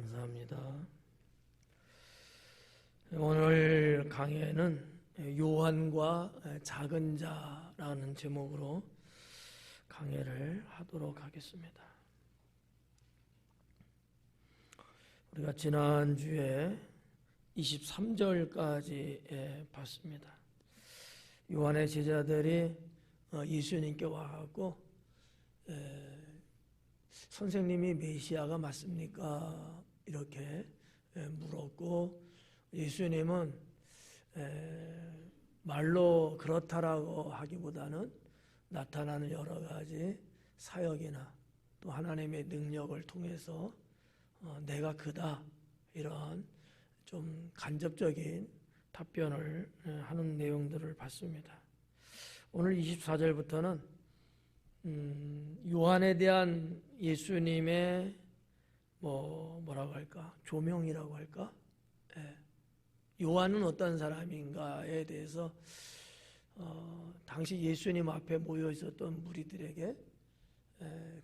감사합니다. 오늘 강해는 요한과 작은 자라는 제목으로 강해를 하도록 하겠습니다. 우리가 지난주에 23절까지 봤습니다. 요한의 제자들이 예수님께 와갖고 선생님이 메시아가 맞습니까? 이렇게 물었고, 예수님은 말로 그렇다라고 하기보다는 나타나는 여러 가지 사역이나 또 하나님의 능력을 통해서 내가 그다, 이런 좀 간접적인 답변을 하는 내용들을 봤습니다. 오늘 24절부터는 요한에 대한 예수님의 뭐라고 할까? 조명이라고 할까? 요한은 어떤 사람인가에 대해서 당시 예수님 앞에 모여 있었던 무리들에게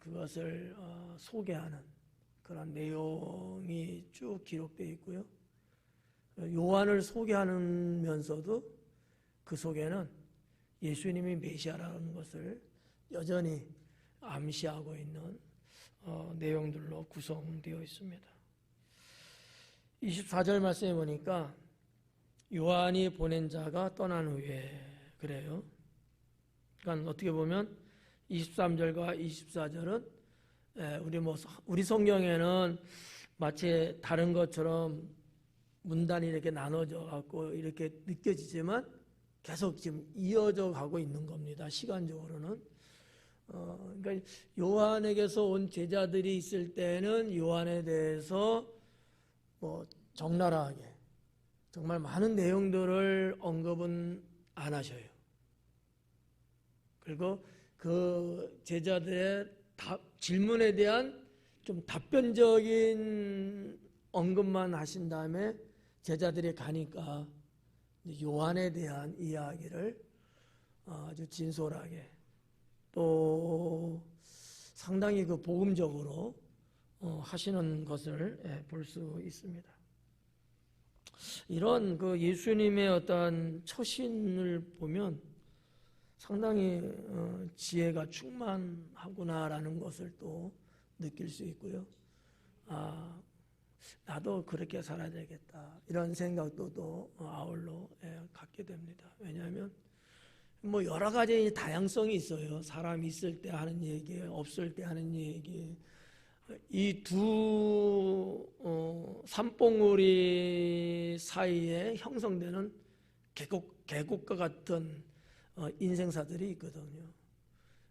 그것을 소개하는 그런 내용이 쭉 기록되어 있고요. 요한을 소개하면서도 그 속에는 예수님이 메시아라는 것을 여전히 암시하고 있는 내용들로 구성되어 있습니다. 24절 말씀에 보니까 요한이 보낸 자가 떠난 후에 그래요. 그러니까 어떻게 보면 23절과 24절은 우리 성경에는 마치 다른 것처럼 문단이 이렇게 나눠져 갖고 이렇게 느껴지지만 계속 지금 이어져 가고 있는 겁니다. 시간적으로는. 그러니까 요한에게서 온 제자들이 있을 때는 요한에 대해서 적나라하게 정말 많은 내용들을 언급은 안 하셔요. 그리고 그 제자들의 질문에 대한 좀 답변적인 언급만 하신 다음에 제자들이 가니까 요한에 대한 이야기를 아주 진솔하게 또 상당히 그 복음적으로 하시는 것을 볼 수 있습니다. 이런 그 예수님의 어떤 처신을 보면 상당히 지혜가 충만하구나라는 것을 또 느낄 수 있고요. 나도 그렇게 살아야 되겠다, 이런 생각도 또 아울러 갖게 됩니다. 왜냐하면 여러 가지 다양성이 있어요. 사람이 있을 때 하는 얘기, 없을 때 하는 얘기. 이 두 산봉우리 사이에 형성되는 계곡과 같은 인생사들이 있거든요.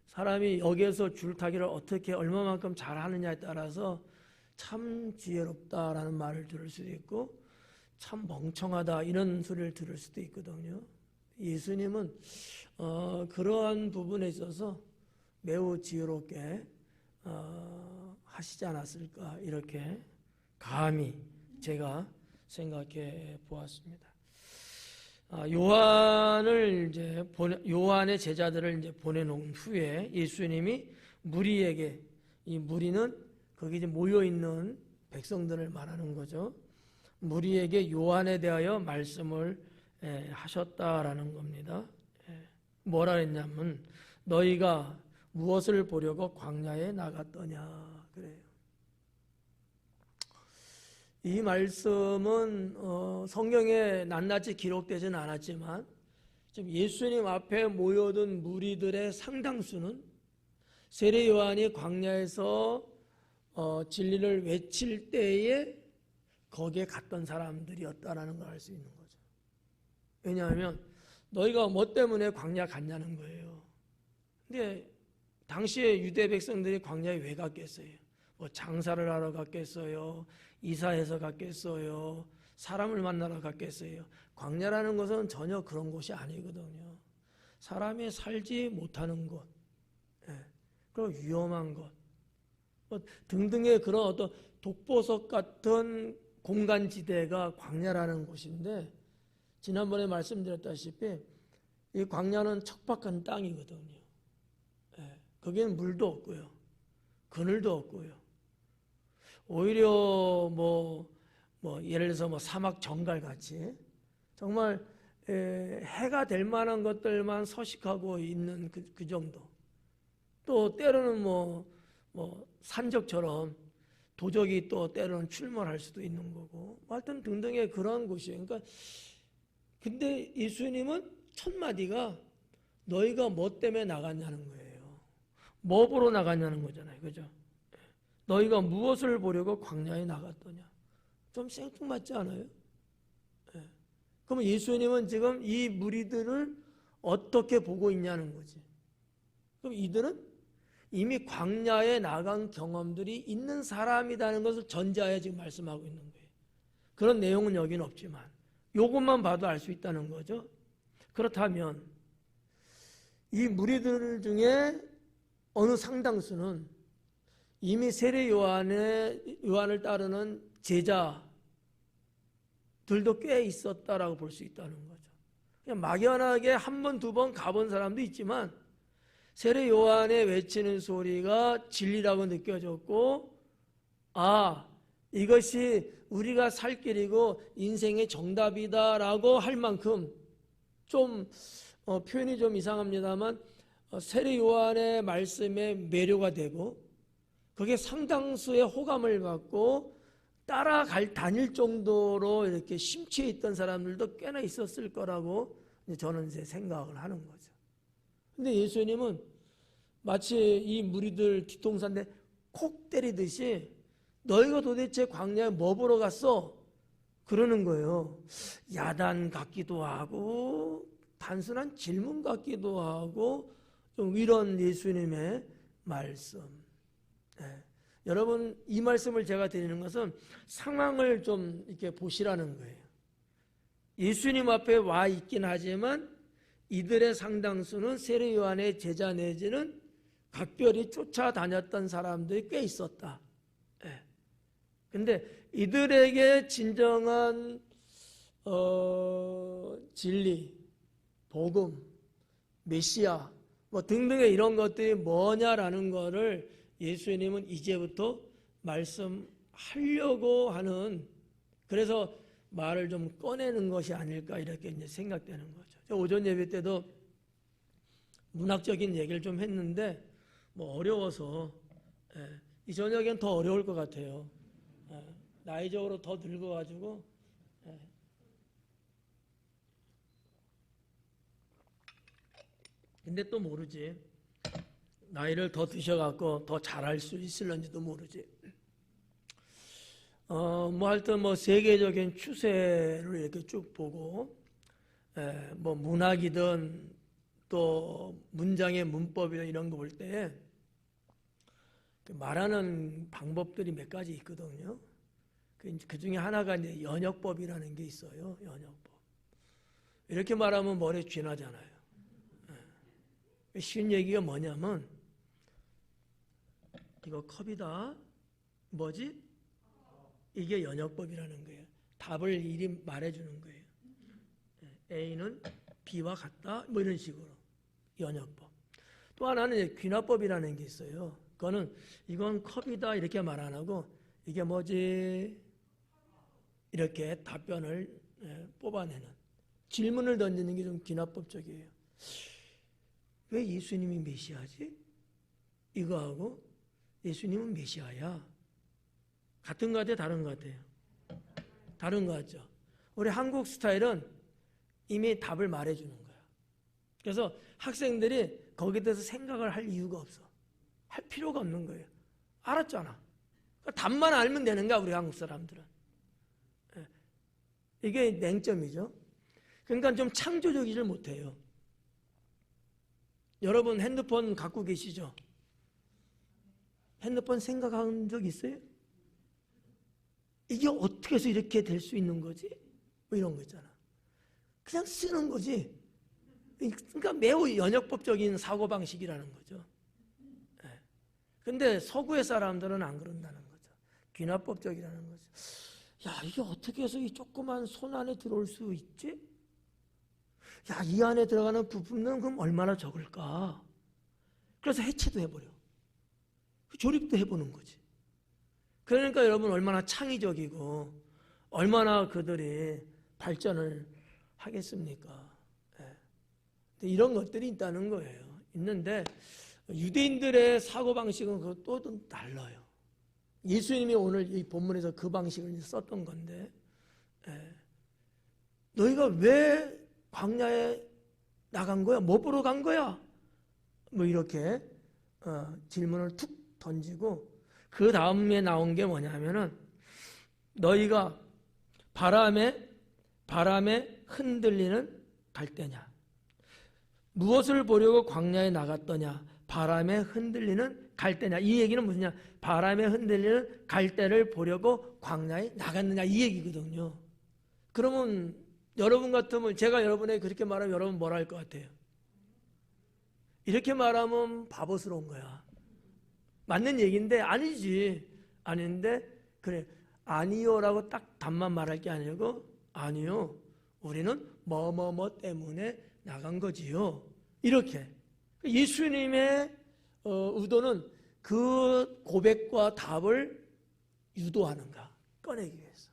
사람이 여기에서 줄타기를 어떻게 얼마만큼 잘하느냐에 따라서 참 지혜롭다라는 말을 들을 수도 있고 참 멍청하다 이런 소리를 들을 수도 있거든요. 예수님은 그러한 부분에 있어서 매우 지혜롭게 하시지 않았을까, 이렇게 감히 제가 생각해 보았습니다. 요한의 제자들을 이제 보내놓은 후에 예수님이 무리에게, 이 무리는 거기 이제 모여 있는 백성들을 말하는 거죠. 무리에게 요한에 대하여 말씀을 하셨다라는 겁니다. 뭐라 했냐면 너희가 무엇을 보려고 광야에 나갔더냐 그래요. 이 말씀은 성경에 낱낱이 기록되지는 않았지만 지금 예수님 앞에 모여든 무리들의 상당수는 세례 요한이 광야에서 진리를 외칠 때에 거기에 갔던 사람들이었다라는 걸 알 수 있는 거죠. 왜냐하면 너희가 뭐 때문에 광야 갔냐는 거예요. 근데 당시에 유대 백성들이 광야에 왜 갔겠어요? 장사를 하러 갔겠어요? 이사해서 갔겠어요? 사람을 만나러 갔겠어요? 광야라는 것은 전혀 그런 곳이 아니거든요. 사람이 살지 못하는 곳, 그리고 위험한 곳, 등등의 그런 어떤 독보석 같은 공간지대가 광야라는 곳인데, 지난번에 말씀드렸다시피 이 광야는 척박한 땅이거든요. 거기는 물도 없고요, 그늘도 없고요. 오히려 예를 들어서 사막 정갈 같이 정말 해가 될 만한 것들만 서식하고 있는 그 정도. 또 때로는 산적처럼 도적이 또 때로는 출몰할 수도 있는 거고, 하여튼 등등의 그런 곳이에요. 그러니까 근데 예수님은 첫 마디가 너희가 뭐 때문에 나갔냐는 거예요. 뭐 보러 나갔냐는 거잖아요. 그죠? 너희가 무엇을 보려고 광야에 나갔더냐. 좀 생뚱맞지 않아요? 그러면 예수님은 지금 이 무리들을 어떻게 보고 있냐는 거지. 그럼 이들은 이미 광야에 나간 경험들이 있는 사람이라는 것을 전제하에 지금 말씀하고 있는 거예요. 그런 내용은 여기는 없지만 이것만 봐도 알 수 있다는 거죠. 그렇다면 이 무리들 중에 어느 상당수는 이미 세례 요한을 따르는 제자들도 꽤 있었다라고 볼 수 있다는 거죠. 그냥 막연하게 한 번, 두 번 가본 사람도 있지만 세례 요한의 외치는 소리가 진리라고 느껴졌고, 이것이 우리가 살 길이고 인생의 정답이다라고 할 만큼 좀 표현이 좀 이상합니다만 세례 요한의 말씀에 매료가 되고 그게 상당수의 호감을 받고 다닐 정도로 이렇게 심취해 있던 사람들도 꽤나 있었을 거라고 저는 이제 생각을 하는 거죠. 근데 예수님은 마치 이 무리들 뒤통수한테 콕 때리듯이 너희가 도대체 광야에 뭐 보러 갔어? 그러는 거예요. 야단 같기도 하고 단순한 질문 같기도 하고 좀 이런 예수님의 말씀. 여러분, 이 말씀을 제가 드리는 것은 상황을 좀 이렇게 보시라는 거예요. 예수님 앞에 와 있긴 하지만 이들의 상당수는 세례 요한의 제자 내지는 각별히 쫓아다녔던 사람들이 꽤 있었다. 근데 이들에게 진정한 진리, 복음, 메시아 등등의 이런 것들이 뭐냐라는 거를 예수님은 이제부터 말씀하려고 하는, 그래서 말을 좀 꺼내는 것이 아닐까 이렇게 이제 생각되는 거죠. 오전 예배 때도 문학적인 얘기를 좀 했는데 어려워서 이 저녁엔 더 어려울 것 같아요. 나이적으로 더 늙어가지고 근데 또 모르지. 나이를 더 드셔갖고 더 잘할 수 있을런지도 모르지. 하여튼 세계적인 추세를 이렇게 쭉 보고, 문학이든 또 문장의 문법이든 이런 거 볼 때 말하는 방법들이 몇 가지 있거든요. 그 중에 하나가 이제 연역법이라는 게 있어요. 연역법. 이렇게 말하면 머리에 쥐나잖아요. 쉬운 얘기가 뭐냐면, 이거 컵이다. 뭐지? 이게 연역법이라는 거예요. 답을 이리 말해주는 거예요. A는 B와 같다. 이런 식으로. 연역법. 또 하나는 귀납법이라는 게 있어요. 그거는 이건 컵이다 이렇게 말 안 하고 이게 뭐지? 이렇게 답변을 뽑아내는, 질문을 던지는 게 좀 귀납법적이에요. 왜 예수님이 메시아지? 이거하고 예수님은 메시아야. 같은 것 같아요? 다른 것 같아요? 다른 것 같죠? 우리 한국 스타일은 이미 답을 말해주는 거야. 그래서 학생들이 거기에 대해서 생각을 할 이유가 없어. 할 필요가 없는 거예요. 알았잖아. 답만 알면 되는 거야, 우리 한국 사람들은. 이게 맹점이죠. 그러니까 좀 창조적이질 못해요. 여러분 핸드폰 갖고 계시죠? 핸드폰 생각한 적 있어요? 이게 어떻게 해서 이렇게 될 수 있는 거지? 이런 거 있잖아. 그냥 쓰는 거지. 그러니까 매우 연역법적인 사고방식이라는 거죠. 근데 서구의 사람들은 안 그런다는 거죠. 귀납법적이라는 거죠. 야, 이게 어떻게 해서 이 조그만 손 안에 들어올 수 있지? 야, 이 안에 들어가는 부품은 그럼 얼마나 적을까? 그래서 해체도 해버려. 조립도 해보는 거지. 그러니까 여러분 얼마나 창의적이고 얼마나 그들이 발전을 하겠습니까? 이런 것들이 있다는 거예요. 있는데 유대인들의 사고방식은 그것도 좀 달라요. 예수님이 오늘 이 본문에서 그 방식을 썼던 건데, 너희가 왜 광야에 나간 거야? 뭐 보러 간 거야? 뭐 이렇게 질문을 툭 던지고 그 다음에 나온 게 뭐냐면은 너희가 바람에 흔들리는 갈대냐? 무엇을 보려고 광야에 나갔더냐? 바람에 흔들리는 갈대냐? 이 얘기는 무슨냐? 바람에 흔들리는 갈대를 보려고 광야에 나갔느냐? 이 얘기거든요. 그러면 여러분 같으면 제가 여러분에게 그렇게 말하면 여러분 뭐라 할 것 같아요? 이렇게 말하면 바보스러운 거야. 맞는 얘기인데 아니지. 아닌데 그래. 아니요라고 딱 답만 말할 게 아니고 아니요. 우리는 뭐뭐뭐 때문에 나간 거지요. 이렇게. 예수님의 의도는 그 고백과 답을 유도하는가 꺼내기 위해서.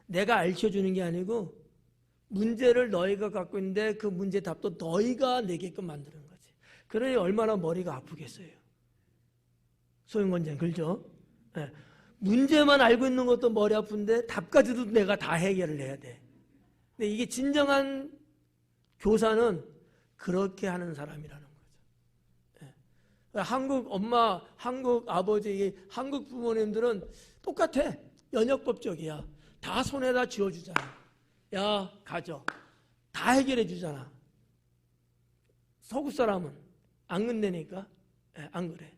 내가 알려주는 게 아니고 문제를 너희가 갖고 있는데 그 문제 답도 너희가 내게끔 만드는 거지. 그러니 얼마나 머리가 아프겠어요. 소용건장 그렇죠? 네. 문제만 알고 있는 것도 머리 아픈데 답까지도 내가 다 해결을 해야 돼. 근데 이게 진정한 교사는 그렇게 하는 사람이라는 거죠. 네. 한국 엄마, 한국 아버지, 한국 부모님들은 똑같아. 연역법적이야. 다 손에다 쥐어주잖아. 야, 가져. 다 해결해 주잖아. 서구 사람은 안 건네니까 안 그래.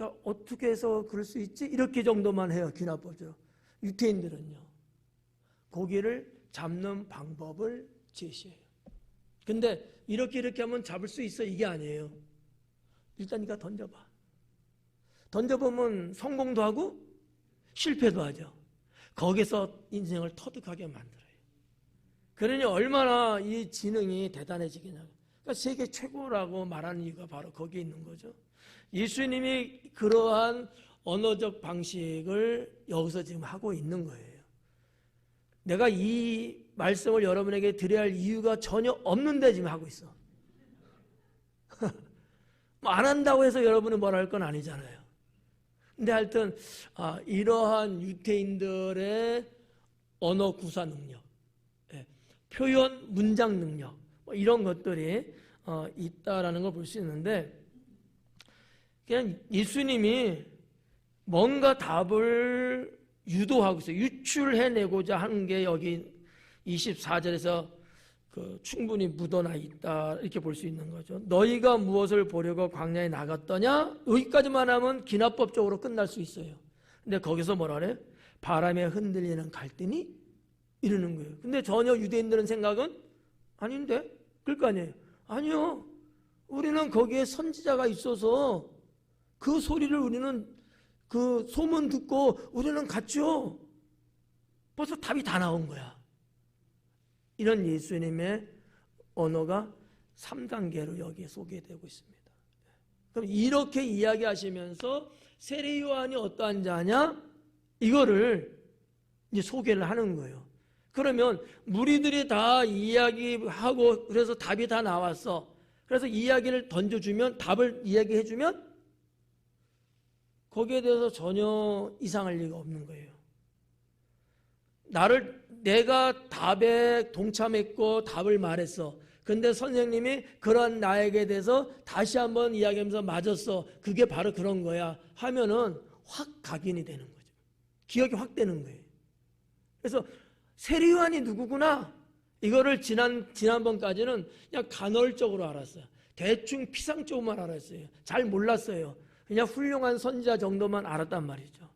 야, 어떻게 해서 그럴 수 있지? 이렇게 정도만 해요. 귀납법적으로. 유태인들은요. 고기를 잡는 방법을 제시해요. 근데 이렇게 하면 잡을 수 있어? 이게 아니에요. 일단 네가 던져봐. 던져보면 성공도 하고 실패도 하죠. 거기서 인생을 터득하게 만들어요. 그러니 얼마나 이 지능이 대단해지겠냐고. 그러니까 세계 최고라고 말하는 이유가 바로 거기에 있는 거죠. 예수님이 그러한 언어적 방식을 여기서 지금 하고 있는 거예요. 내가 이 말씀을 여러분에게 드려야 할 이유가 전혀 없는데 지금 하고 있어. 안 한다고 해서 여러분이 뭐라 할 건 아니잖아요. 근데 하여튼 이러한 유태인들의 언어 구사 능력, 표현 문장 능력 이런 것들이 있다라는 걸 볼 수 있는데 그냥 예수님이 뭔가 답을 유도하고 있어요. 유출해내고자 하는 게 여기 24절에서 충분히 묻어나 있다 이렇게 볼 수 있는 거죠. 너희가 무엇을 보려고 광야에 나갔더냐? 여기까지만 하면 기납법적으로 끝날 수 있어요. 근데 거기서 뭐라 그래? 바람에 흔들리는 갈대니? 이러는 거예요. 근데 전혀 유대인들은 생각은 아닌데? 그럴 거 아니에요. 아니요. 우리는 거기에 선지자가 있어서 그 소리를 우리는 그 소문 듣고 우리는 갔죠. 벌써 답이 다 나온 거야. 이런 예수님의 언어가 3단계로 여기에 소개되고 있습니다. 그럼 이렇게 이야기하시면서 세례 요한이 어떠한 자냐? 이거를 이제 소개를 하는 거예요. 그러면 무리들이 다 이야기하고 그래서 답이 다 나왔어. 그래서 이야기를 던져주면 답을 이야기해주면 거기에 대해서 전혀 이상할 리가 없는 거예요. 내가 답에 동참했고 답을 말했어. 근데 선생님이 그런 나에게 대해서 다시 한번 이야기하면서 맞았어. 그게 바로 그런 거야. 하면은 확 각인이 되는 거죠. 기억이 확 되는 거예요. 그래서 세례 요한이 누구구나. 이거를 지난번까지는 그냥 간헐적으로 알았어요. 대충 피상적으로만 알았어요. 잘 몰랐어요. 그냥 훌륭한 선지자 정도만 알았단 말이죠.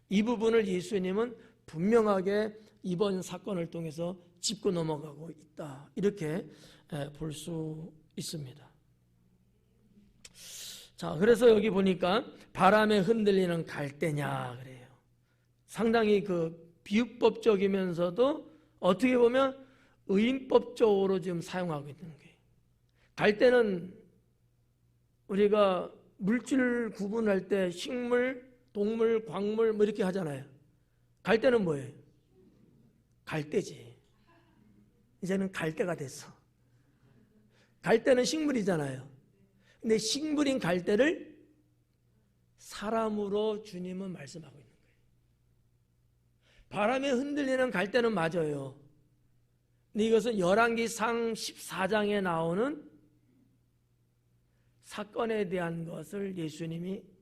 이 부분을 예수님은 분명하게 이번 사건을 통해서 짚고 넘어가고 있다. 이렇게 볼 수 있습니다. 자, 그래서 여기 보니까 바람에 흔들리는 갈대냐 그래요. 상당히 비유법적이면서도 어떻게 보면 의인법적으로 지금 사용하고 있는 거예요. 갈대는 우리가 물질 구분할 때 식물, 동물, 광물 뭐 이렇게 하잖아요. 갈대는 뭐예요? 갈대지. 이제는 갈대가 됐어. 갈대는 식물이잖아요. 근데 식물인 갈대를 사람으로 주님은 말씀하고 있는 거예요. 바람에 흔들리는 갈대는 맞아요. 근데 이것은 열왕기상 14장에 나오는 사건에 대한 것을 예수님이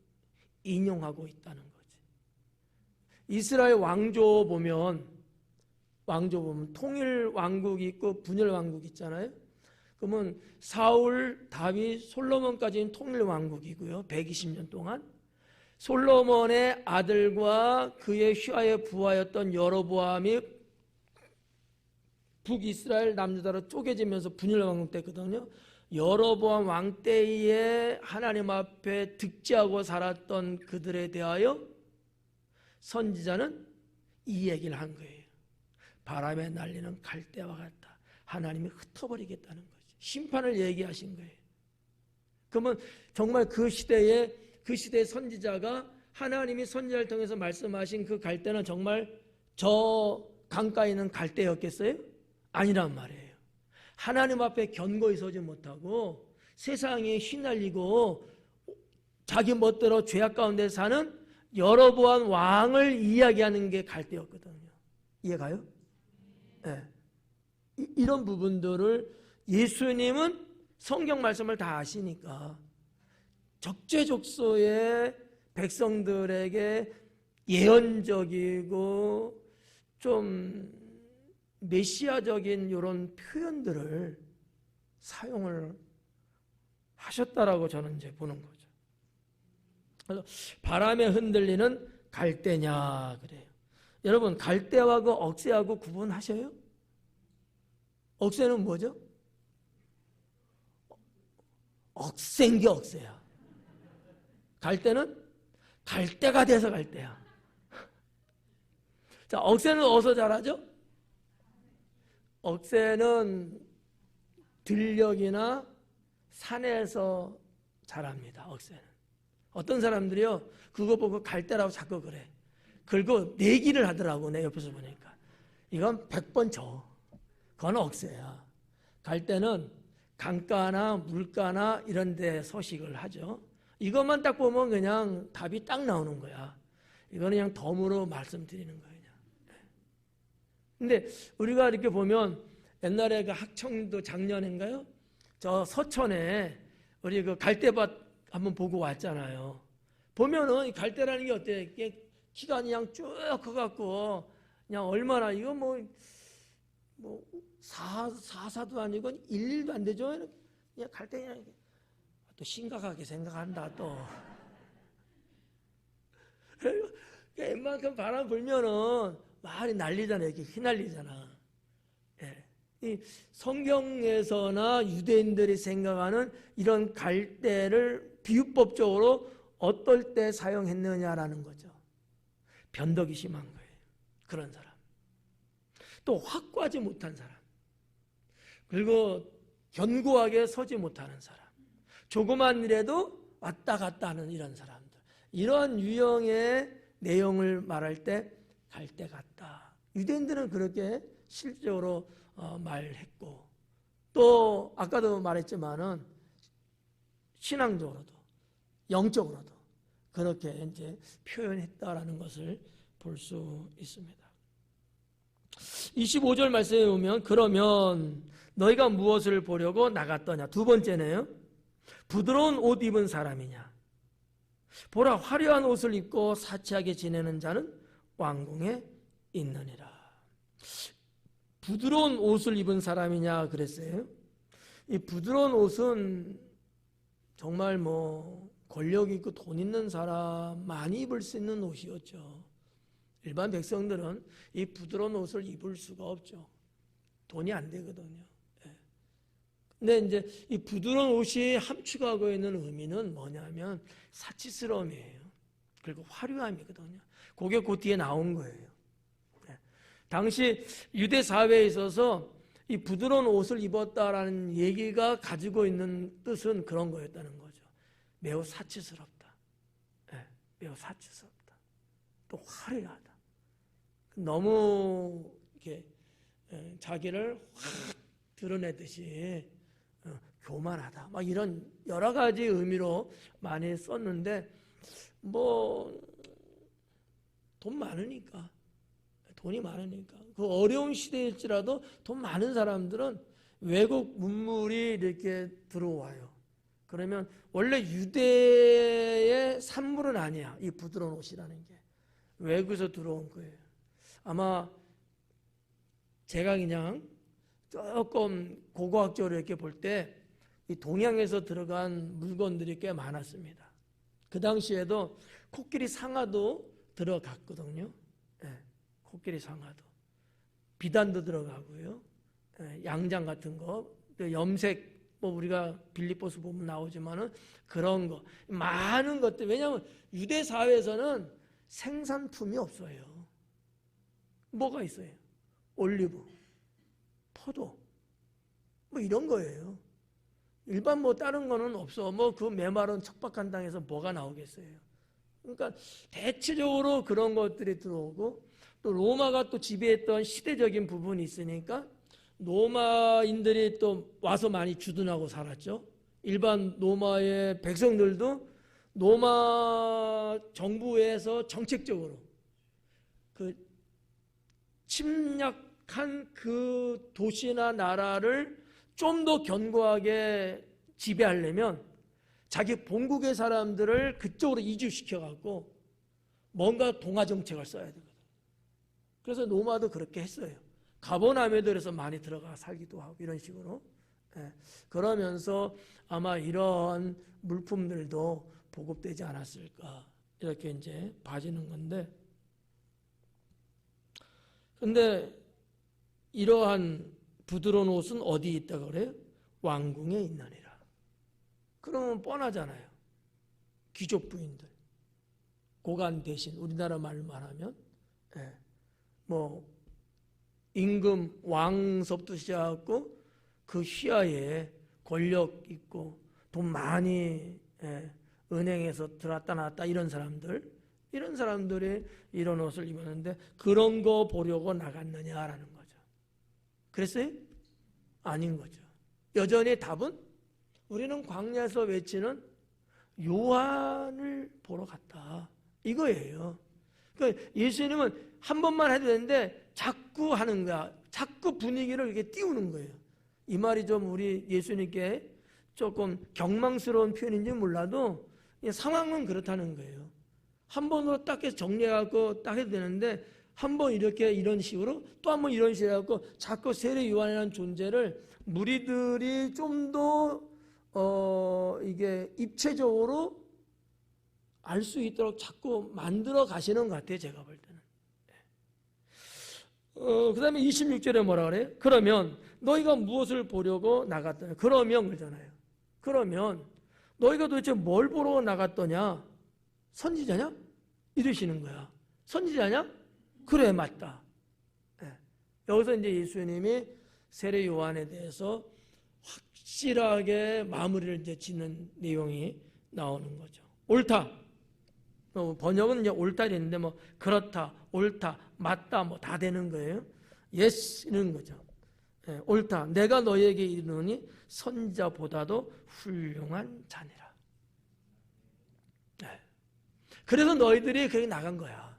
인용하고 있다는 거지. 이스라엘 왕조 보면 통일 왕국이 있고 분열 왕국이 있잖아요. 그러면 사울, 다윗, 솔로몬까지는 통일 왕국이고요. 120년 동안 솔로몬의 아들과 그의 휘하에 부하였던 여로보암이 북이스라엘 남유다로 쪼개지면서 분열 왕국 됐거든요. 여로보암 왕 때에 하나님 앞에 득지하고 살았던 그들에 대하여 선지자는 이 얘기를 한 거예요. 바람에 날리는 갈대와 같다. 하나님이 흩어버리겠다는 거죠. 심판을 얘기하신 거예요. 그러면 정말 그 시대의 선지자가 하나님이 선지자를 통해서 말씀하신 그 갈대는 정말 저 강가에 있는 갈대였겠어요? 아니란 말이에요. 하나님 앞에 견고히 서지 못하고 세상에 휘날리고 자기 멋대로 죄악 가운데 사는 여로보암 왕을 이야기하는 게 갈대였거든요. 이해가요? 네. 이런 부분들을 예수님은 성경 말씀을 다 아시니까 적재적소에 백성들에게 예언적이고 좀 메시아적인 이런 표현들을 사용을 하셨다라고 저는 이제 보는 거죠. 그래서 바람에 흔들리는 갈대냐 그래요. 여러분 갈대와 그 억새하고 구분하셔요? 억새는 뭐죠? 억센 게 억새야. 갈대는 갈대가 돼서 갈대야. 자, 억새는 어디서 자라죠? 억새는 들녘이나 산에서 자랍니다. 억새는. 어떤 사람들이요 그거 보고 갈대라고 자꾸 그래. 그리고 내기를 하더라고. 내 옆에서 보니까 이건 100번 져. 그건 억새야. 갈대는 강가나 물가나 이런 데 서식을 하죠. 이것만 딱 보면 그냥 답이 딱 나오는 거야. 이거는 그냥 덤으로 말씀드리는 거예요. 근데 우리가 이렇게 보면 옛날에 그 학청도 작년인가요? 저 서천에 우리 그 갈대밭 한번 보고 왔잖아요. 보면은 이 갈대라는 게 어때요? 이게 키가 그냥 쭉 커갖고 그냥 얼마나 이거 뭐 사사도 아니고 11도 안 되죠? 그냥 갈대 그냥 또 심각하게 생각한다 또. 웬만큼 바람 불면은 말이 난리잖아요. 이렇게 휘날리잖아. 예. 이 성경에서나 유대인들이 생각하는 이런 갈대를 비유법적으로 어떨 때 사용했느냐라는 거죠. 변덕이 심한 거예요. 그런 사람. 또 확고하지 못한 사람. 그리고 견고하게 서지 못하는 사람. 조그만 일에도 왔다 갔다 하는 이런 사람들. 이런 유형의 내용을 말할 때 갈대 같다. 유대인들은 그렇게 실제로 말했고 또 아까도 말했지만은 신앙적으로도 영적으로도 그렇게 이제 표현했다라는 것을 볼 수 있습니다. 25절 말씀에 보면 그러면 너희가 무엇을 보려고 나갔더냐. 두 번째네요. 부드러운 옷 입은 사람이냐. 보라 화려한 옷을 입고 사치하게 지내는 자는 왕궁에 있느니라. 부드러운 옷을 입은 사람이냐 그랬어요. 이 부드러운 옷은 정말 뭐 권력 있고 돈 있는 사람 많이 입을 수 있는 옷이었죠. 일반 백성들은 이 부드러운 옷을 입을 수가 없죠. 돈이 안 되거든요. 근데 이제 이 부드러운 옷이 함축하고 있는 의미는 뭐냐면 사치스러움이에요. 그리고 화려함이거든요. 그게 그 뒤에 나온 거예요. 당시 유대 사회에 있어서 이 부드러운 옷을 입었다라는 얘기가 가지고 있는 뜻은 그런 거였다는 거죠. 매우 사치스럽다. 매우 사치스럽다. 또 화려하다. 너무 이렇게 자기를 확 드러내듯이 교만하다. 막 이런 여러 가지 의미로 많이 썼는데 뭐 돈이 많으니까 그 어려운 시대일지라도 돈 많은 사람들은 외국 문물이 이렇게 들어와요. 그러면 원래 유대의 산물은 아니야. 이 부드러운 옷이라는 게 외국에서 들어온 거예요. 아마 제가 그냥 조금 고고학적으로 이렇게 볼 때 이 동양에서 들어간 물건들이 꽤 많았습니다. 그 당시에도 코끼리 상아도 들어갔거든요. 코끼리 상아도, 비단도 들어가고요. 양장 같은 거, 염색, 뭐 우리가 빌립보서 보면 나오지만은 그런 거 많은 것들. 왜냐하면 유대 사회에서는 생산품이 없어요. 뭐가 있어요? 올리브, 포도, 뭐 이런 거예요. 일반 뭐 다른 거는 없어. 뭐 그 메마른 척박한 땅에서 뭐가 나오겠어요. 그러니까 대체적으로 그런 것들이 들어오고, 또 로마가 또 지배했던 시대적인 부분이 있으니까 로마인들이 또 와서 많이 주둔하고 살았죠. 일반 로마의 백성들도 로마 정부에서 정책적으로 그 침략한 그 도시나 나라를 좀 더 견고하게 지배하려면 자기 본국의 사람들을 그쪽으로 이주시켜갖고 뭔가 동화 정책을 써야 되거든. 그래서 로마도 그렇게 했어요. 가버나움에도 많이 들어가 살기도 하고 이런 식으로. 그러면서 아마 이런 물품들도 보급되지 않았을까 이렇게 이제 봐지는 건데, 근데 이러한 부드러운 옷은 어디 있다고 그래요? 왕궁에 있느니라. 그러면 뻔하잖아요. 귀족 부인들, 고관 대신 우리나라 말로 말하면 뭐 임금 왕서부터 시작하고 그 휘하에 권력 있고 돈 많이 은행에서 들어왔다 나왔다 이런 사람들이 이런 옷을 입었는데 그런 거 보려고 나갔느냐라는 거죠. 그랬어요? 아닌 거죠. 여전히 답은 우리는 광야에서 외치는 요한을 보러 갔다 이거예요. 그러니까 예수님은 한 번만 해도 되는데 자꾸 하는 거야. 자꾸 분위기를 이렇게 띄우는 거예요. 이 말이 좀 우리 예수님께 조금 경망스러운 표현인지 몰라도 상황은 그렇다는 거예요. 한 번으로 딱 해서 정리해갖고 딱 해도 되는데 한 번 이렇게 이런 식으로 또 한 번 이런 식으로 해갖고 자꾸 세례 요한이라는 존재를 무리들이 좀 더 이게 입체적으로 알 수 있도록 자꾸 만들어 가시는 것 같아요. 제가 볼 때는. 그 다음에 26절에 뭐라 그래요? 그러면 너희가 무엇을 보려고 나갔더냐? 그러면 그러잖아요. 그러면 너희가 도대체 뭘 보러 나갔더냐? 선지자냐? 이러시는 거야. 선지자냐? 그래, 맞다. 여기서 이제 예수님이 세례 요한에 대해서 확실하게 마무리를 이제 짓는 내용이 나오는 거죠. 옳다. 번역은 이제 옳다 있는데 뭐 그렇다, 옳다, 맞다 뭐 다 되는 거예요. yes 이런 거죠. 옳다. 내가 너희에게 이르노니 선지자보다도 훌륭한 자니라. 그래서 너희들이 거기 나간 거야.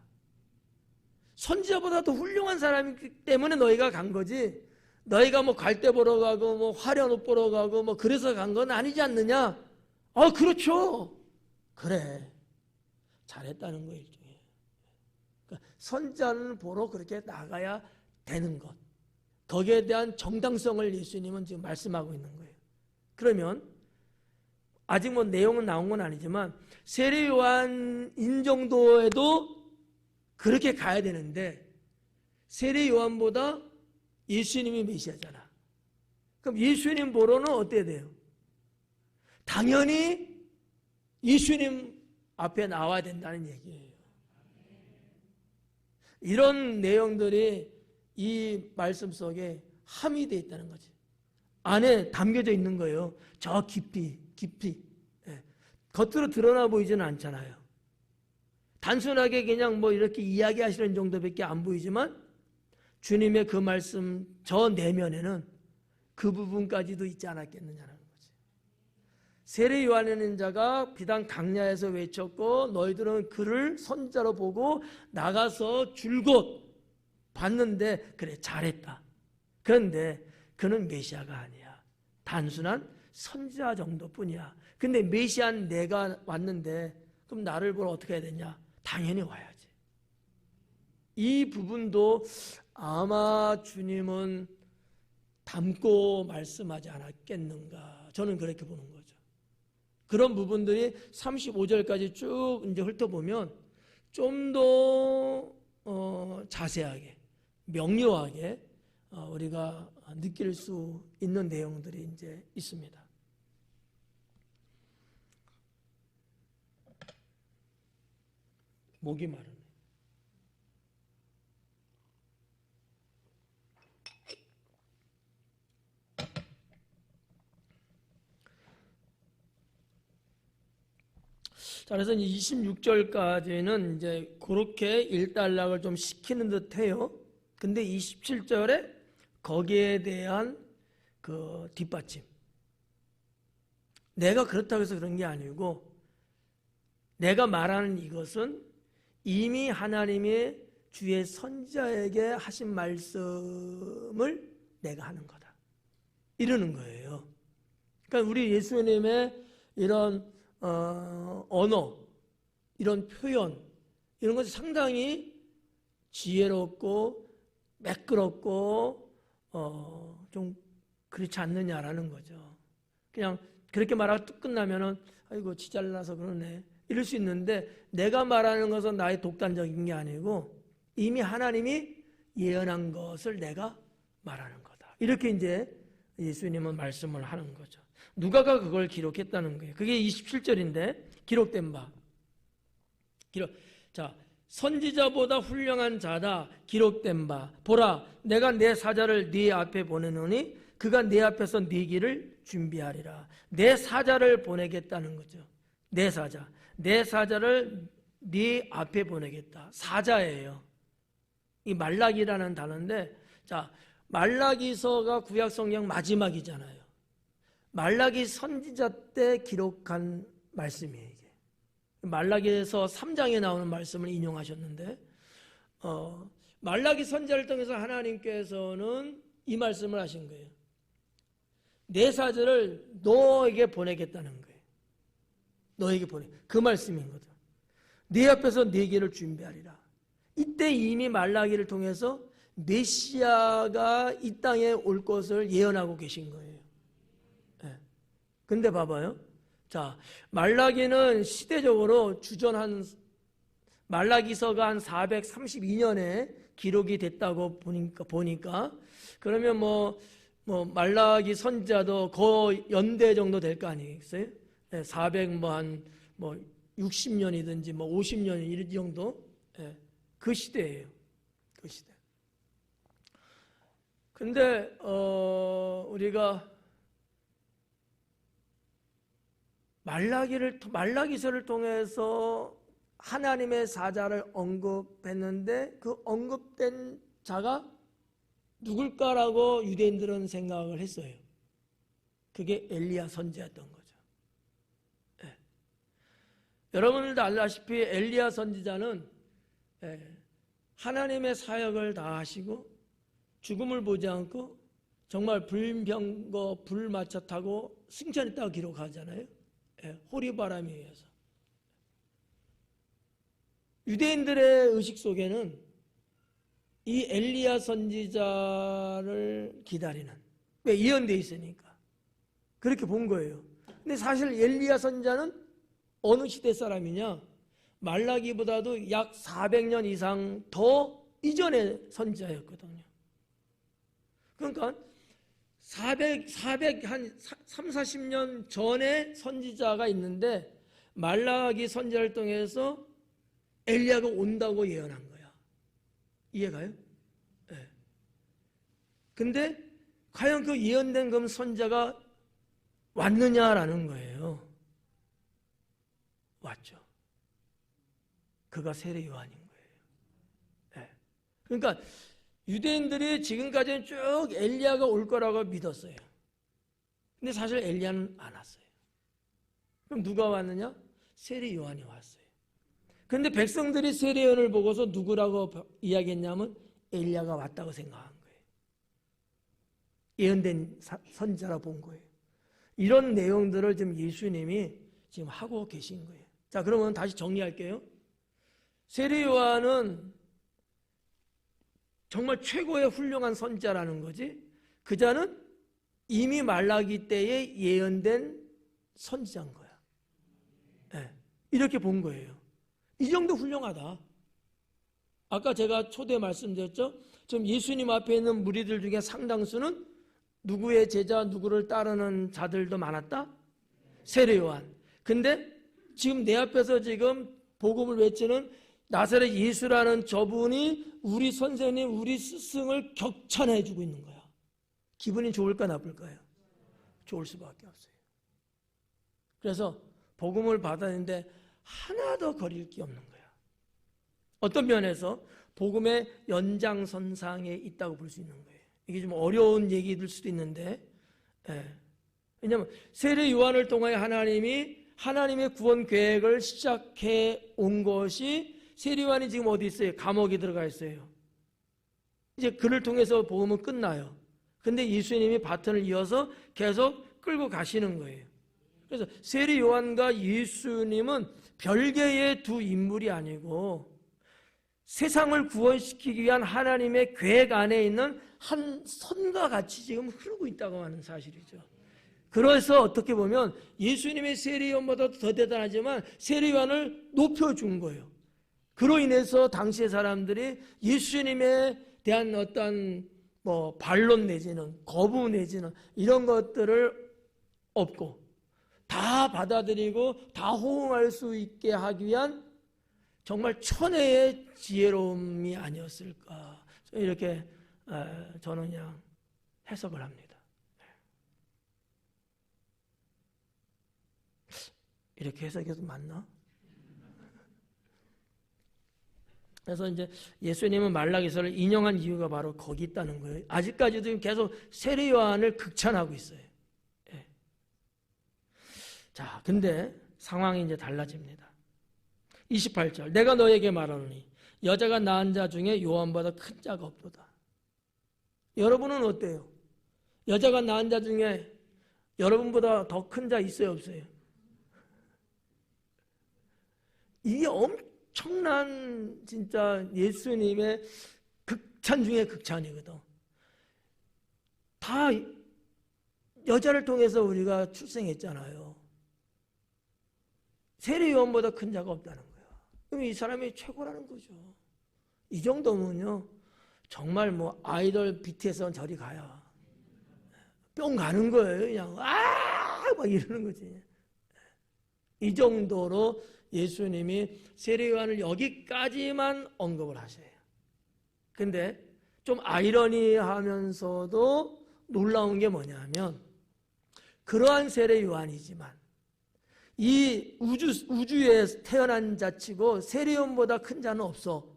선지자보다도 훌륭한 사람이기 때문에 너희가 간 거지. 너희가 뭐 갈대 보러 가고 뭐 화려한 옷 보러 가고 뭐 그래서 간 건 아니지 않느냐? 그렇죠. 그래. 잘했다는 거예요. 일종의. 그러니까 선지자는 보러 그렇게 나가야 되는 것. 거기에 대한 정당성을 예수님은 지금 말씀하고 있는 거예요. 그러면 아직 뭐 내용은 나온 건 아니지만 세례 요한 인정도에도 그렇게 가야 되는데 세례 요한보다 예수님이 메시아잖아. 그럼 예수님 보러는 어때야 돼요? 당연히 예수님 앞에 나와야 된다는 얘기예요. 이런 내용들이 이 말씀 속에 함의되어 있다는 거지. 안에 담겨져 있는 거예요. 저 깊이. 겉으로 드러나 보이지는 않잖아요. 단순하게 그냥 뭐 이렇게 이야기하시는 정도밖에 안 보이지만 주님의 그 말씀 저 내면에는 그 부분까지도 있지 않았겠느냐는 거지. 세례 요한이라는 자가 비단 강야에서 외쳤고 너희들은 그를 선지자로 보고 나가서 줄곧 봤는데 그래 잘했다. 그런데 그는 메시아가 아니야. 단순한 선지자 정도뿐이야. 근데 메시아는 내가 왔는데 그럼 나를 보러 어떻게 해야 되냐? 당연히 와야지. 이 부분도 아마 주님은 담고 말씀하지 않았겠는가? 저는 그렇게 보는 거죠. 그런 부분들이 35절까지 쭉 이제 훑어보면 좀 더 자세하게, 명료하게 우리가 느낄 수 있는 내용들이 이제 있습니다. 목이 마르네. 자, 그래서 26절까지는 이제 그렇게 일단락을 좀 시키는 듯 해요. 근데 27절에 거기에 대한 그 뒷받침. 내가 그렇다고 해서 그런 게 아니고 내가 말하는 이것은 이미 하나님의 주의 선지자에게 하신 말씀을 내가 하는 거다. 이러는 거예요. 그러니까 우리 예수님의 이런 언어, 이런 표현, 이런 것이 상당히 지혜롭고 매끄럽고 좀 그렇지 않느냐라는 거죠. 그냥 그렇게 말하고 뚝 끝나면은 아이고 지잘나서 그러네 이럴 수 있는데 내가 말하는 것은 나의 독단적인 게 아니고 이미 하나님이 예언한 것을 내가 말하는 거다. 이렇게 이제 예수님은 말씀을 하는 거죠. 누가가 그걸 기록했다는 거예요. 그게 27절인데 기록된 바. 자, 선지자보다 훌륭한 자다. 기록된 바. 보라, 내가 내 사자를 네 앞에 보내노니 그가 네 앞에서 네 길을 준비하리라. 내 사자를 보내겠다는 거죠. 내 사자. 내 사자를 네 앞에 보내겠다. 사자예요. 이 말라기라는 단어인데, 자, 말라기서가 구약 성경 마지막이잖아요. 말라기 선지자 때 기록한 말씀이에요. 이게. 말라기에서 3장에 나오는 말씀을 인용하셨는데 말라기 선지자를 통해서 하나님께서는 이 말씀을 하신 거예요. 내 사자를 너에게 보내겠다는 거예요. 너에게 보내. 그 말씀인 거죠. 네 앞에서 네 길을 준비하리라. 이때 이미 말라기를 통해서 메시아가 이 땅에 올 것을 예언하고 계신 거예요. 근데 봐봐요. 자, 말라기는 시대적으로 주전 말라기서가 한 432년에 기록이 됐다고 보니까 그러면 뭐 말라기 선지자도 거의 연대 정도 될 거 아니겠어요? 400 뭐 60년이든지 뭐 50년 이 정도 그 시대예요. 그 시대. 근데 우리가 말라기서를 통해서 하나님의 사자를 언급했는데 그 언급된 자가 누굴까라고 유대인들은 생각을 했어요. 그게 엘리야 선지자였던 거죠. 네. 여러분들도 알다시피 엘리야 선지자는 하나님의 사역을 다 하시고 죽음을 보지 않고 정말 불병거 불마차 타고 승천했다고 기록하잖아요. 호리바람에 의해서. 유대인들의 의식 속에는 이 엘리야 선지자를 기다리는, 왜 예언되어 있으니까 그렇게 본 거예요. 근데 사실 엘리야 선지자는 어느 시대 사람이냐? 말라기보다도 약 400년 이상 더 이전의 선지자였거든요. 그러니까 400 한 3, 40년 전에 선지자가 있는데 말라기 선지자를 통해서 엘리야가 온다고 예언한 거야. 이해가요? 네. 근데 과연 그 예언된 그 선지자가 왔느냐라는 거예요. 왔죠. 그가 세례 요한인 거예요. 예. 그러니까 유대인들이 지금까지는 쭉 엘리야가 올 거라고 믿었어요. 근데 사실 엘리야는 안 왔어요. 그럼 누가 왔느냐? 세례 요한이 왔어요. 그런데 백성들이 세례 요한을 보고서 누구라고 이야기했냐면 엘리야가 왔다고 생각한 거예요. 예언된 선지자라 본 거예요. 이런 내용들을 지금 예수님이 지금 하고 계신 거예요. 자, 그러면 다시 정리할게요. 세례 요한은 정말 최고의 훌륭한 선지자라는 거지. 그 자는 이미 말라기 때에 예언된 선지자인 거야. 네, 이렇게 본 거예요. 이 정도 훌륭하다. 아까 제가 초대 말씀드렸죠. 지금 예수님 앞에 있는 무리들 중에 상당수는 누구의 제자, 누구를 따르는 자들도 많았다? 세례 요한. 근데 지금 내 앞에서 지금 복음을 외치는 나사렛 예수라는 저분이 우리 선생님, 우리 스승을 격찬해 주고 있는 거야. 기분이 좋을까 나쁠까요? 좋을 수밖에 없어요. 그래서 복음을 받았는데 하나도 거릴 게 없는 거야. 어떤 면에서 복음의 연장선상에 있다고 볼 수 있는 거예요. 이게 좀 어려운 얘기일 수도 있는데, 왜냐하면 세례 요한을 통하여 하나님의 구원 계획을 시작해 온 것이 세례 요한이 지금 어디 있어요? 감옥에 들어가 있어요. 이제 그를 통해서 복음은 끝나요. 근데 예수님이 바톤을 이어서 계속 끌고 가시는 거예요. 그래서 세례 요한과 예수님은 별개의 두 인물이 아니고 세상을 구원시키기 위한 하나님의 계획 안에 있는 한 선과 같이 지금 흐르고 있다고 하는 사실이죠. 그래서 어떻게 보면 예수님의 세례 요한보다 더 대단하지만 세례 요한을 높여준 거예요. 그로 인해서 당시의 사람들이 예수님에 대한 어떤 반론 내지는 거부 내지는 이런 것들을 없고 다 받아들이고 다 호응할 수 있게 하기 위한 정말 천혜의 지혜로움이 아니었을까. 이렇게 저는 그냥 해석을 합니다. 이렇게 해석해도 맞나? 그래서 이제 예수님은 말라기서를 인용한 이유가 바로 거기 있다는 거예요. 아직까지도 계속 세례 요한을 극찬하고 있어요. 예. 자, 근데 상황이 이제 달라집니다. 28절. 내가 너에게 말하노니 여자가 낳은 자 중에 요한보다 큰 자가 없도다. 여러분은 어때요? 여자가 낳은 자 중에 여러분보다 더 큰 자 있어요, 없어요? 이게 엄청난 진짜 예수님의 극찬 중에 극찬이거든. 다 여자를 통해서 우리가 출생했잖아요. 세례 요한보다 큰 자가 없다는 거야. 그럼 이 사람이 최고라는 거죠. 이 정도면요, 정말 아이돌 BTS는 저리 가야 뿅 가는 거예요. 그냥 막 이러는 거지. 이 정도로 예수님이 세례 요한을 여기까지만 언급을 하셔요. 근데 좀 아이러니하면서도 놀라운 게 뭐냐면 그러한 세례 요한이지만 이 우주에 태어난 자치고 세례 요한보다 큰 자는 없어.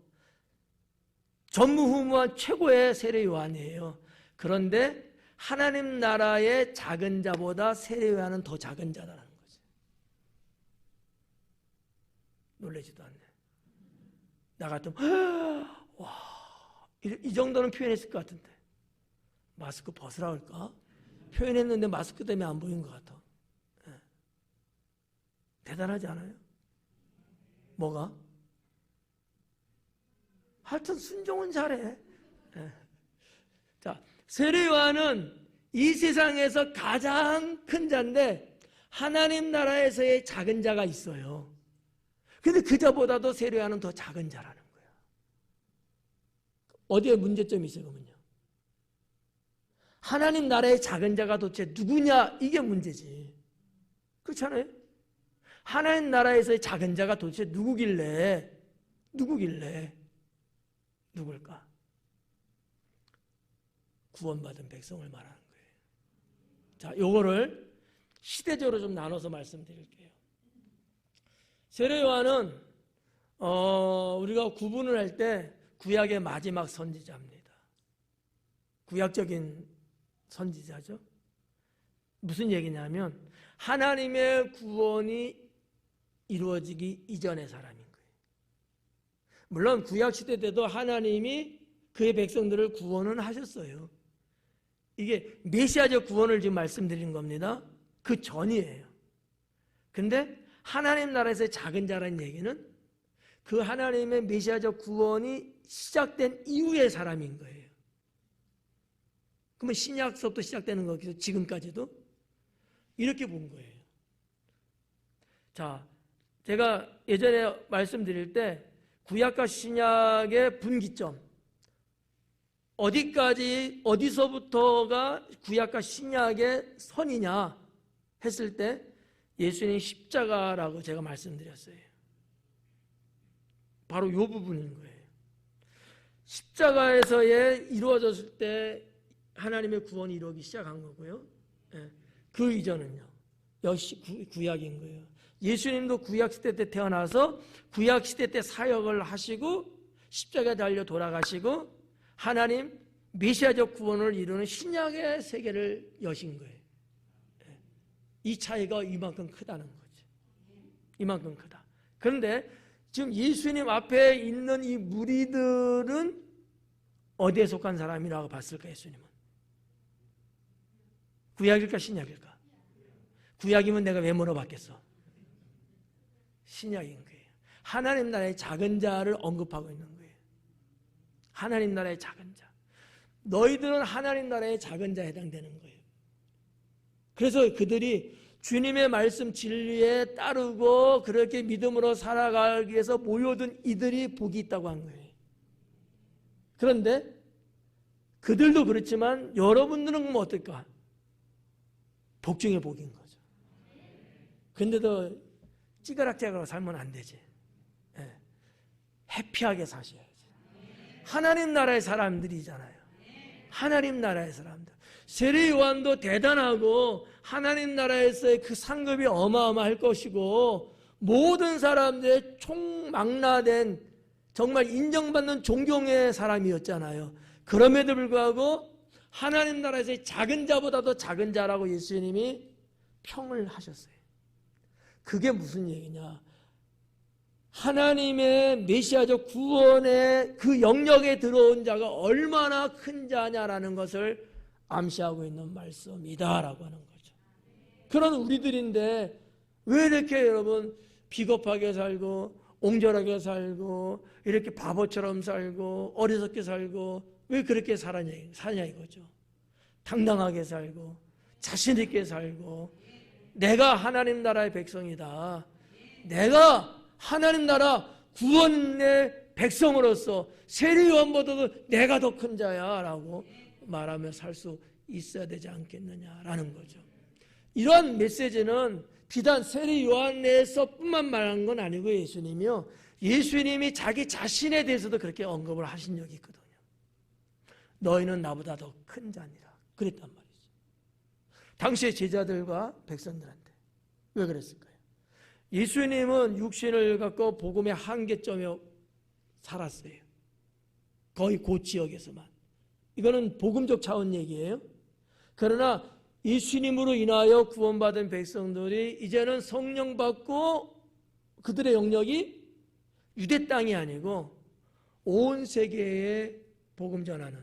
전무후무한 최고의 세례 요한이에요. 그런데 하나님 나라의 작은 자보다 세례 요한은 더 작은 자라는 거지. 놀라지도 않네. 나 같으면 와, 이 정도는 표현했을 것 같은데 마스크 벗으라 할까? 표현했는데 마스크 때문에 안 보이는 것 같아. 대단하지 않아요? 뭐가? 하여튼 순종은 잘해. 자, 세례 요한은 이 세상에서 가장 큰 자인데 하나님 나라에서의 작은 자가 있어요. 근데 그 자보다도 세례 요한은 더 작은 자라는 거예요. 어디에 문제점이 있어요, 그러면요? 하나님 나라의 작은 자가 도대체 누구냐, 이게 문제지. 그렇잖아요? 하나님 나라에서의 작은 자가 도대체 누구길래 누굴까? 구원받은 백성을 말하는 거예요. 자, 요거를 시대적으로 좀 나눠서 말씀드릴게요. 세례 요한은 우리가 구분을 할 때 구약의 마지막 선지자입니다. 구약적인 선지자죠. 무슨 얘기냐면 하나님의 구원이 이루어지기 이전의 사람인 거예요. 물론 구약시대 때도 하나님이 그의 백성들을 구원은 하셨어요. 이게 메시아적 구원을 지금 말씀드리는 겁니다. 그 전이에요. 근데 하나님 나라에서의 작은 자라는 얘기는 그 하나님의 메시아적 구원이 시작된 이후의 사람인 거예요. 그러면 신약서부터 시작되는 거기서 지금까지도 이렇게 본 거예요. 자, 제가 예전에 말씀드릴 때 구약과 신약의 분기점, 어디까지 어디서부터가 구약과 신약의 선이냐 했을 때 예수님 십자가라고 제가 말씀드렸어요. 바로 이 부분인 거예요. 십자가에서의 이루어졌을 때 하나님의 구원이 이루어지기 시작한 거고요. 그 이전은요, 역시 구약인 거예요. 예수님도 구약시대 때 태어나서 구약시대 때 사역을 하시고 십자가에 달려 돌아가시고 하나님 메시아적 구원을 이루는 신약의 세계를 여신 거예요. 이 차이가 이만큼 크다는 거죠. 이만큼 크다. 그런데 지금 예수님 앞에 있는 이 무리들은 어디에 속한 사람이라고 봤을까, 예수님은? 구약일까 신약일까? 구약이면 내가 왜 물어봤겠어? 신약인 거예요. 하나님 나라의 작은 자를 언급하고 있는 거예요. 하나님 나라의 작은 자. 너희들은 하나님 나라의 작은 자에 해당되는 거예요. 그래서 그들이 주님의 말씀 진리에 따르고 그렇게 믿음으로 살아가기 위해서 모여든 이들이 복이 있다고 한 거예요. 그런데 그들도 그렇지만 여러분들은 그럼 어떨까? 복 중에 복인 거죠. 근데도 찌그락찌그락 살면 안 되지. 해피하게 사셔야지. 하나님 나라의 사람들이잖아요. 하나님 나라의 사람들. 세례 요한도 대단하고 하나님 나라에서의 그 상급이 어마어마할 것이고 모든 사람들의 총망라된 정말 인정받는 존경의 사람이었잖아요. 그럼에도 불구하고 하나님 나라에서의 작은 자보다도 작은 자라고 예수님이 평을 하셨어요. 그게 무슨 얘기냐? 하나님의 메시아적 구원의 그 영역에 들어온 자가 얼마나 큰 자냐라는 것을 암시하고 있는 말씀이다라고 하는 거죠. 그런 우리들인데 왜 이렇게 여러분 비겁하게 살고 옹졸하게 살고 이렇게 바보처럼 살고 어리석게 살고 왜 그렇게 사냐 이거죠. 당당하게 살고 자신 있게 살고 내가 하나님 나라의 백성이다. 내가 하나님 나라 구원의 백성으로서 세례 요한보다도 내가 더 큰 자야 라고 말하며 살 수 있어야 되지 않겠느냐라는 거죠. 이러한 메시지는 비단 세례 요한에서 뿐만 말하는 건 아니고 예수님이 자기 자신에 대해서도 그렇게 언급을 하신 적이 있거든요. 너희는 나보다 더 큰 자니라 그랬단 말이죠. 당시의 제자들과 백성들한테 왜 그랬을까요? 예수님은 육신을 갖고 복음의 한계점에 살았어요. 거의 그 지역에서만. 이거는 복음적 차원 얘기예요. 그러나 예수님으로 인하여 구원받은 백성들이 이제는 성령 받고 그들의 영역이 유대 땅이 아니고 온 세계에 복음 전하는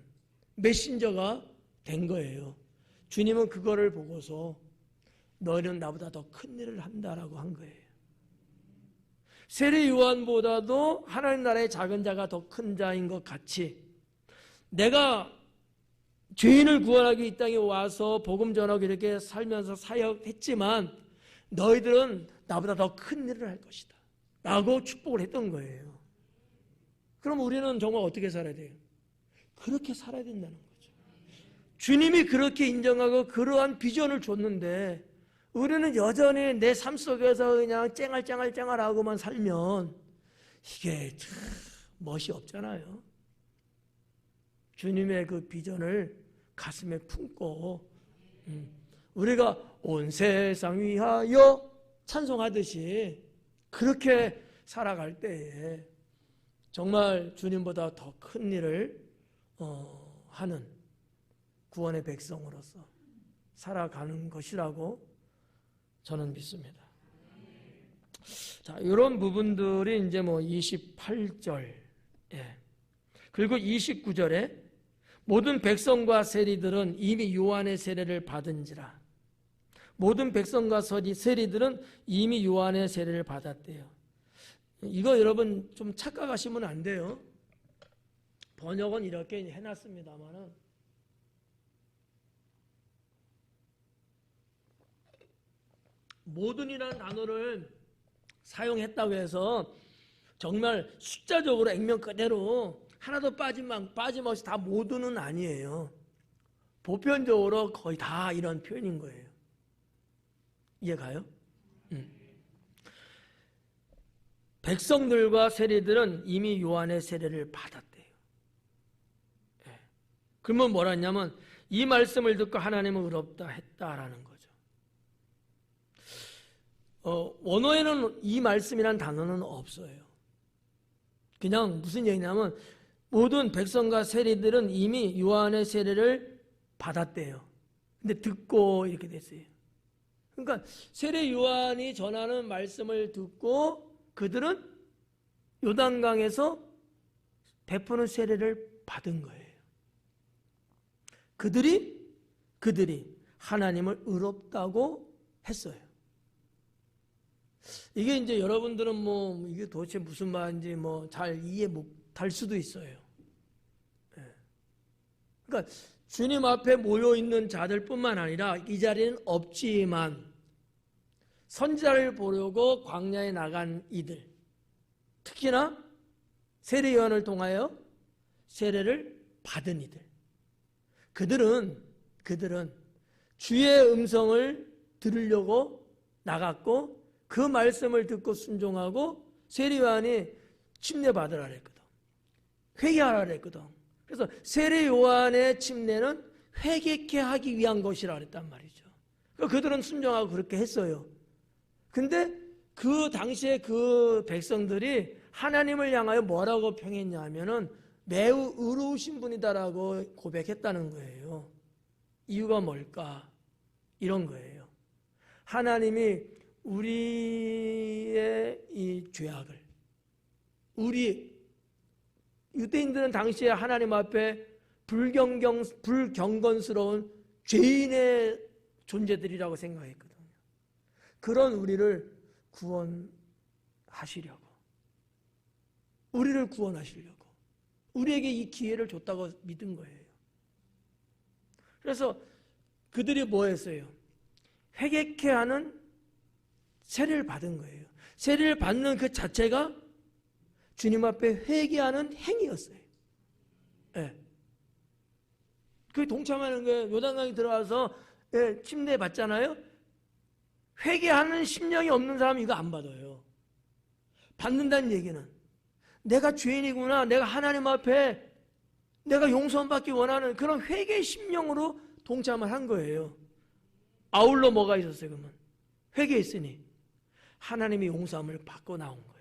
메신저가 된 거예요. 주님은 그거를 보고서 너희는 나보다 더 큰 일을 한다라고 한 거예요. 세례 요한보다도 하나님 나라의 작은 자가 더 큰 자인 것 같이 내가 죄인을 구원하기 이 땅에 와서 복음 전하고 이렇게 살면서 사역했지만 너희들은 나보다 더 큰 일을 할 것이다 라고 축복을 했던 거예요. 그럼 우리는 정말 어떻게 살아야 돼요? 그렇게 살아야 된다는 거죠. 주님이 그렇게 인정하고 그러한 비전을 줬는데 우리는 여전히 내 삶 속에서 그냥 쨍알쨍알쨍알하고만 살면 이게 참 멋이 없잖아요. 주님의 그 비전을 가슴에 품고 우리가 온 세상 위하여 찬송하듯이 그렇게 살아갈 때에 정말 주님보다 더 큰 일을 하는 구원의 백성으로서 살아가는 것이라고 저는 믿습니다. 자, 이런 부분들이 이제 뭐 28절, 그리고 29절에 모든 백성과 세리들은 이미 요한의 세례를 받은지라. 모든 백성과 세리들은 이미 요한의 세례를 받았대요. 이거 여러분 좀 착각하시면 안 돼요. 번역은 이렇게 해놨습니다만은 모든이라는 단어를 사용했다고 해서 정말 숫자적으로 액면 그대로 하나도 빠짐없이 다 모두는 아니에요. 보편적으로 거의 다 이런 표현인 거예요. 이해가요? 백성들과 세리들은 이미 요한의 세례를 받았대요. 그러면 뭐라 했냐면 이 말씀을 듣고 하나님은 의롭다 했다라는 거죠. 원어에는 이 말씀이란 단어는 없어요. 그냥 무슨 얘기냐면 모든 백성과 세리들은 이미 요한의 세례를 받았대요. 근데 듣고 이렇게 됐어요. 그러니까 세례 요한이 전하는 말씀을 듣고 그들은 요단강에서 베푸는 세례를 받은 거예요. 그들이 하나님을 의롭다고 했어요. 이게 이제 여러분들은 뭐 이게 도대체 무슨 말인지 뭐 잘 이해 못할 수도 있어요. 그러니까 주님 앞에 모여 있는 자들뿐만 아니라 이 자리는 없지만 선지자를 보려고 광야에 나간 이들, 특히나 세례 요한을 통하여 세례를 받은 이들, 그들은 주의 음성을 들으려고 나갔고 그 말씀을 듣고 순종하고 세례 요한이 침례받으라 그랬거든. 회개하라 그랬거든. 그래서 세례 요한의 침례는 회개케 하기 위한 것이라 그랬단 말이죠. 그러니까 그들은 순종하고 그렇게 했어요. 근데 그 당시에 그 백성들이 하나님을 향하여 뭐라고 평했냐면은 매우 의로우신 분이다라고 고백했다는 거예요. 이유가 뭘까? 이런 거예요. 하나님이 우리의 이 죄악을, 유대인들은 당시에 하나님 앞에 불경건스러운 죄인의 존재들이라고 생각했거든요. 그런 우리를 구원하시려고, 우리에게 이 기회를 줬다고 믿은 거예요. 그래서 그들이 뭐 했어요? 회개케 하는 세례를 받은 거예요. 세례를 받는 그 자체가 주님 앞에 회개하는 행위였어요. 그 동참하는 거예요. 요단강에 들어가서 침례 받잖아요. 회개하는 심령이 없는 사람은 이거 안 받아요. 받는다는 얘기는 내가 죄인이구나, 내가 하나님 앞에 내가 용서받기 원하는 그런 회개의 심령으로 동참을 한 거예요. 아울러 뭐가 있었어요? 그러면 회개했으니 하나님의 용서함을 받고 나온 거야.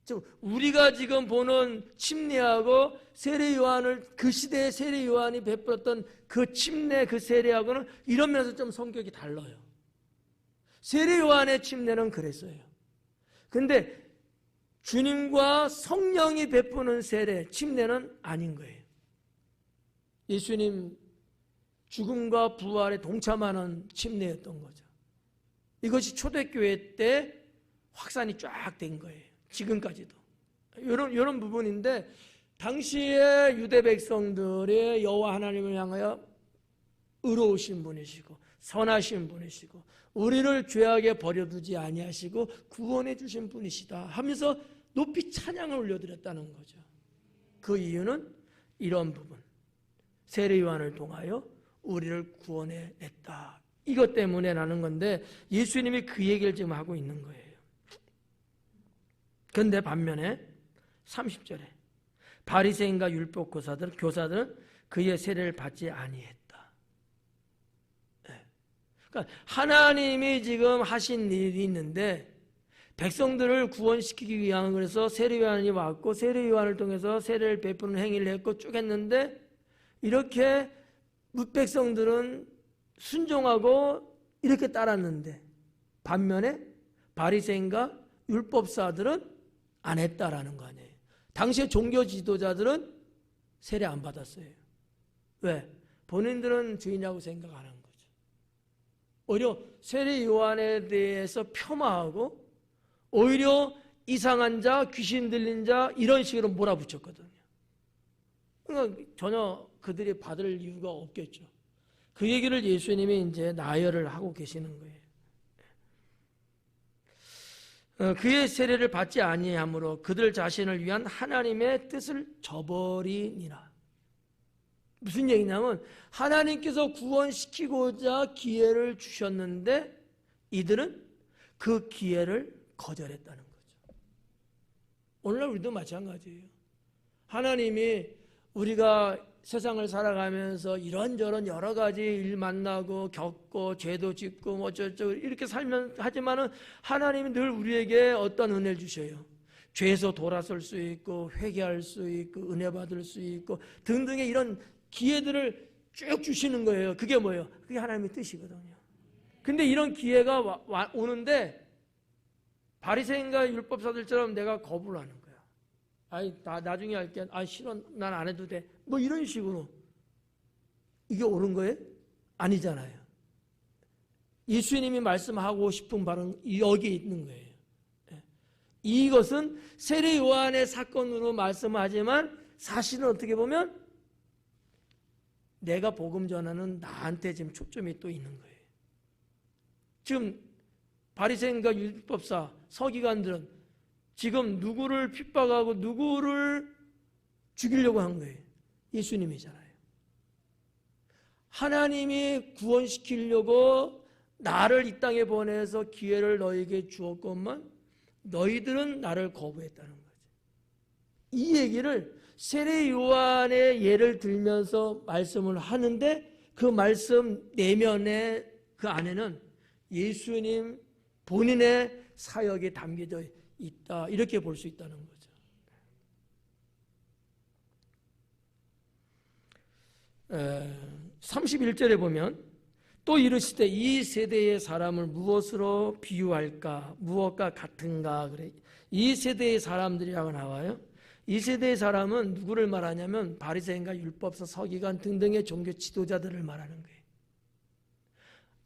즉 우리가 지금 보는 침례하고 세례 요한을, 그 시대의 세례 요한이 베풀었던 그 침례, 그 세례하고는 이런 면에서 좀 성격이 달라요. 세례 요한의 침례는 그랬어요. 근데 주님과 성령이 베푸는 세례, 침례는 아닌 거예요. 예수님 죽음과 부활에 동참하는 침례였던 거죠. 이것이 초대교회 때 확산이 쫙 된 거예요. 지금까지도. 이런 부분인데 당시에 유대 백성들의 여호와 하나님을 향하여 의로우신 분이시고 선하신 분이시고 우리를 죄악에 버려두지 아니하시고 구원해 주신 분이시다 하면서 높이 찬양을 올려드렸다는 거죠. 그 이유는 이런 부분, 세례 요한을 통하여 우리를 구원해 냈다, 이것 때문에라는 건데 예수님이 그 얘기를 지금 하고 있는 거예요. 그런데 반면에 30절에 바리새인과 율법 교사들은 그의 세례를 받지 아니했다. 그러니까 하나님이 지금 하신 일이 있는데 백성들을 구원시키기 위한, 그래서 세례 요한이 왔고 세례 요한을 통해서 세례를 베푸는 행위를 했고 쭉 했는데, 이렇게 뭇백성들은 순종하고 이렇게 따랐는데, 반면에 바리새인과 율법사들은 안 했다라는 거 아니에요. 당시의 종교 지도자들은 세례 안 받았어요. 왜? 본인들은 주인이라고 생각 안 한 거죠. 오히려 세례 요한에 대해서 폄하하고 오히려 이상한 자, 귀신 들린 자 이런 식으로 몰아붙였거든요. 그러니까 전혀 그들이 받을 이유가 없겠죠. 그 얘기를 예수님이 이제 나열을 하고 계시는 거예요. 그의 세례를 받지 아니함으로 그들 자신을 위한 하나님의 뜻을 저버리니라. 무슨 얘기냐면 하나님께서 구원시키고자 기회를 주셨는데 이들은 그 기회를 거절했다는 거죠. 오늘날 우리도 마찬가지예요. 하나님이 우리가 세상을 살아가면서 이런저런 여러 가지 일 만나고 겪고 죄도 짓고 뭐 어쩌고 이렇게 살면 하지만은 하나님이 늘 우리에게 어떤 은혜를 주셔요. 죄에서 돌아설 수 있고 회개할 수 있고 은혜 받을 수 있고 등등의 이런 기회들을 쭉 주시는 거예요. 그게 뭐예요? 그게 하나님의 뜻이거든요. 근데 이런 기회가 오는데 바리새인과 율법사들처럼 내가 거부를 하는 거야. 아이, 나중에 할게. 아, 싫어. 난 안 해도 돼. 뭐 이런 식으로. 이게 옳은 거예요? 아니잖아요. 예수님이 말씀하고 싶은 바는 여기에 있는 거예요. 이것은 세례 요한의 사건으로 말씀하지만 사실은 어떻게 보면 내가 복음 전하는 나한테 지금 초점이 또 있는 거예요. 지금 바리새인과 율법사, 서기관들은 지금 누구를 핍박하고 누구를 죽이려고 한 거예요? 예수님이잖아요. 하나님이 구원시키려고 나를 이 땅에 보내서 기회를 너에게 주었건만 너희들은 나를 거부했다는 거죠. 이 얘기를 세례 요한의 예를 들면서 말씀을 하는데 그 말씀 내면에 그 안에는 예수님 본인의 사역이 담겨져 있다, 이렇게 볼 수 있다는 거죠. 31절에 보면 또 이르시되 이 세대의 사람을 무엇으로 비유할까? 무엇과 같은가? 그래. 이 세대의 사람들이라고 나와요. 이 세대의 사람은 누구를 말하냐면 바리새인과 율법사, 서기관 등등의 종교 지도자들을 말하는 거예요.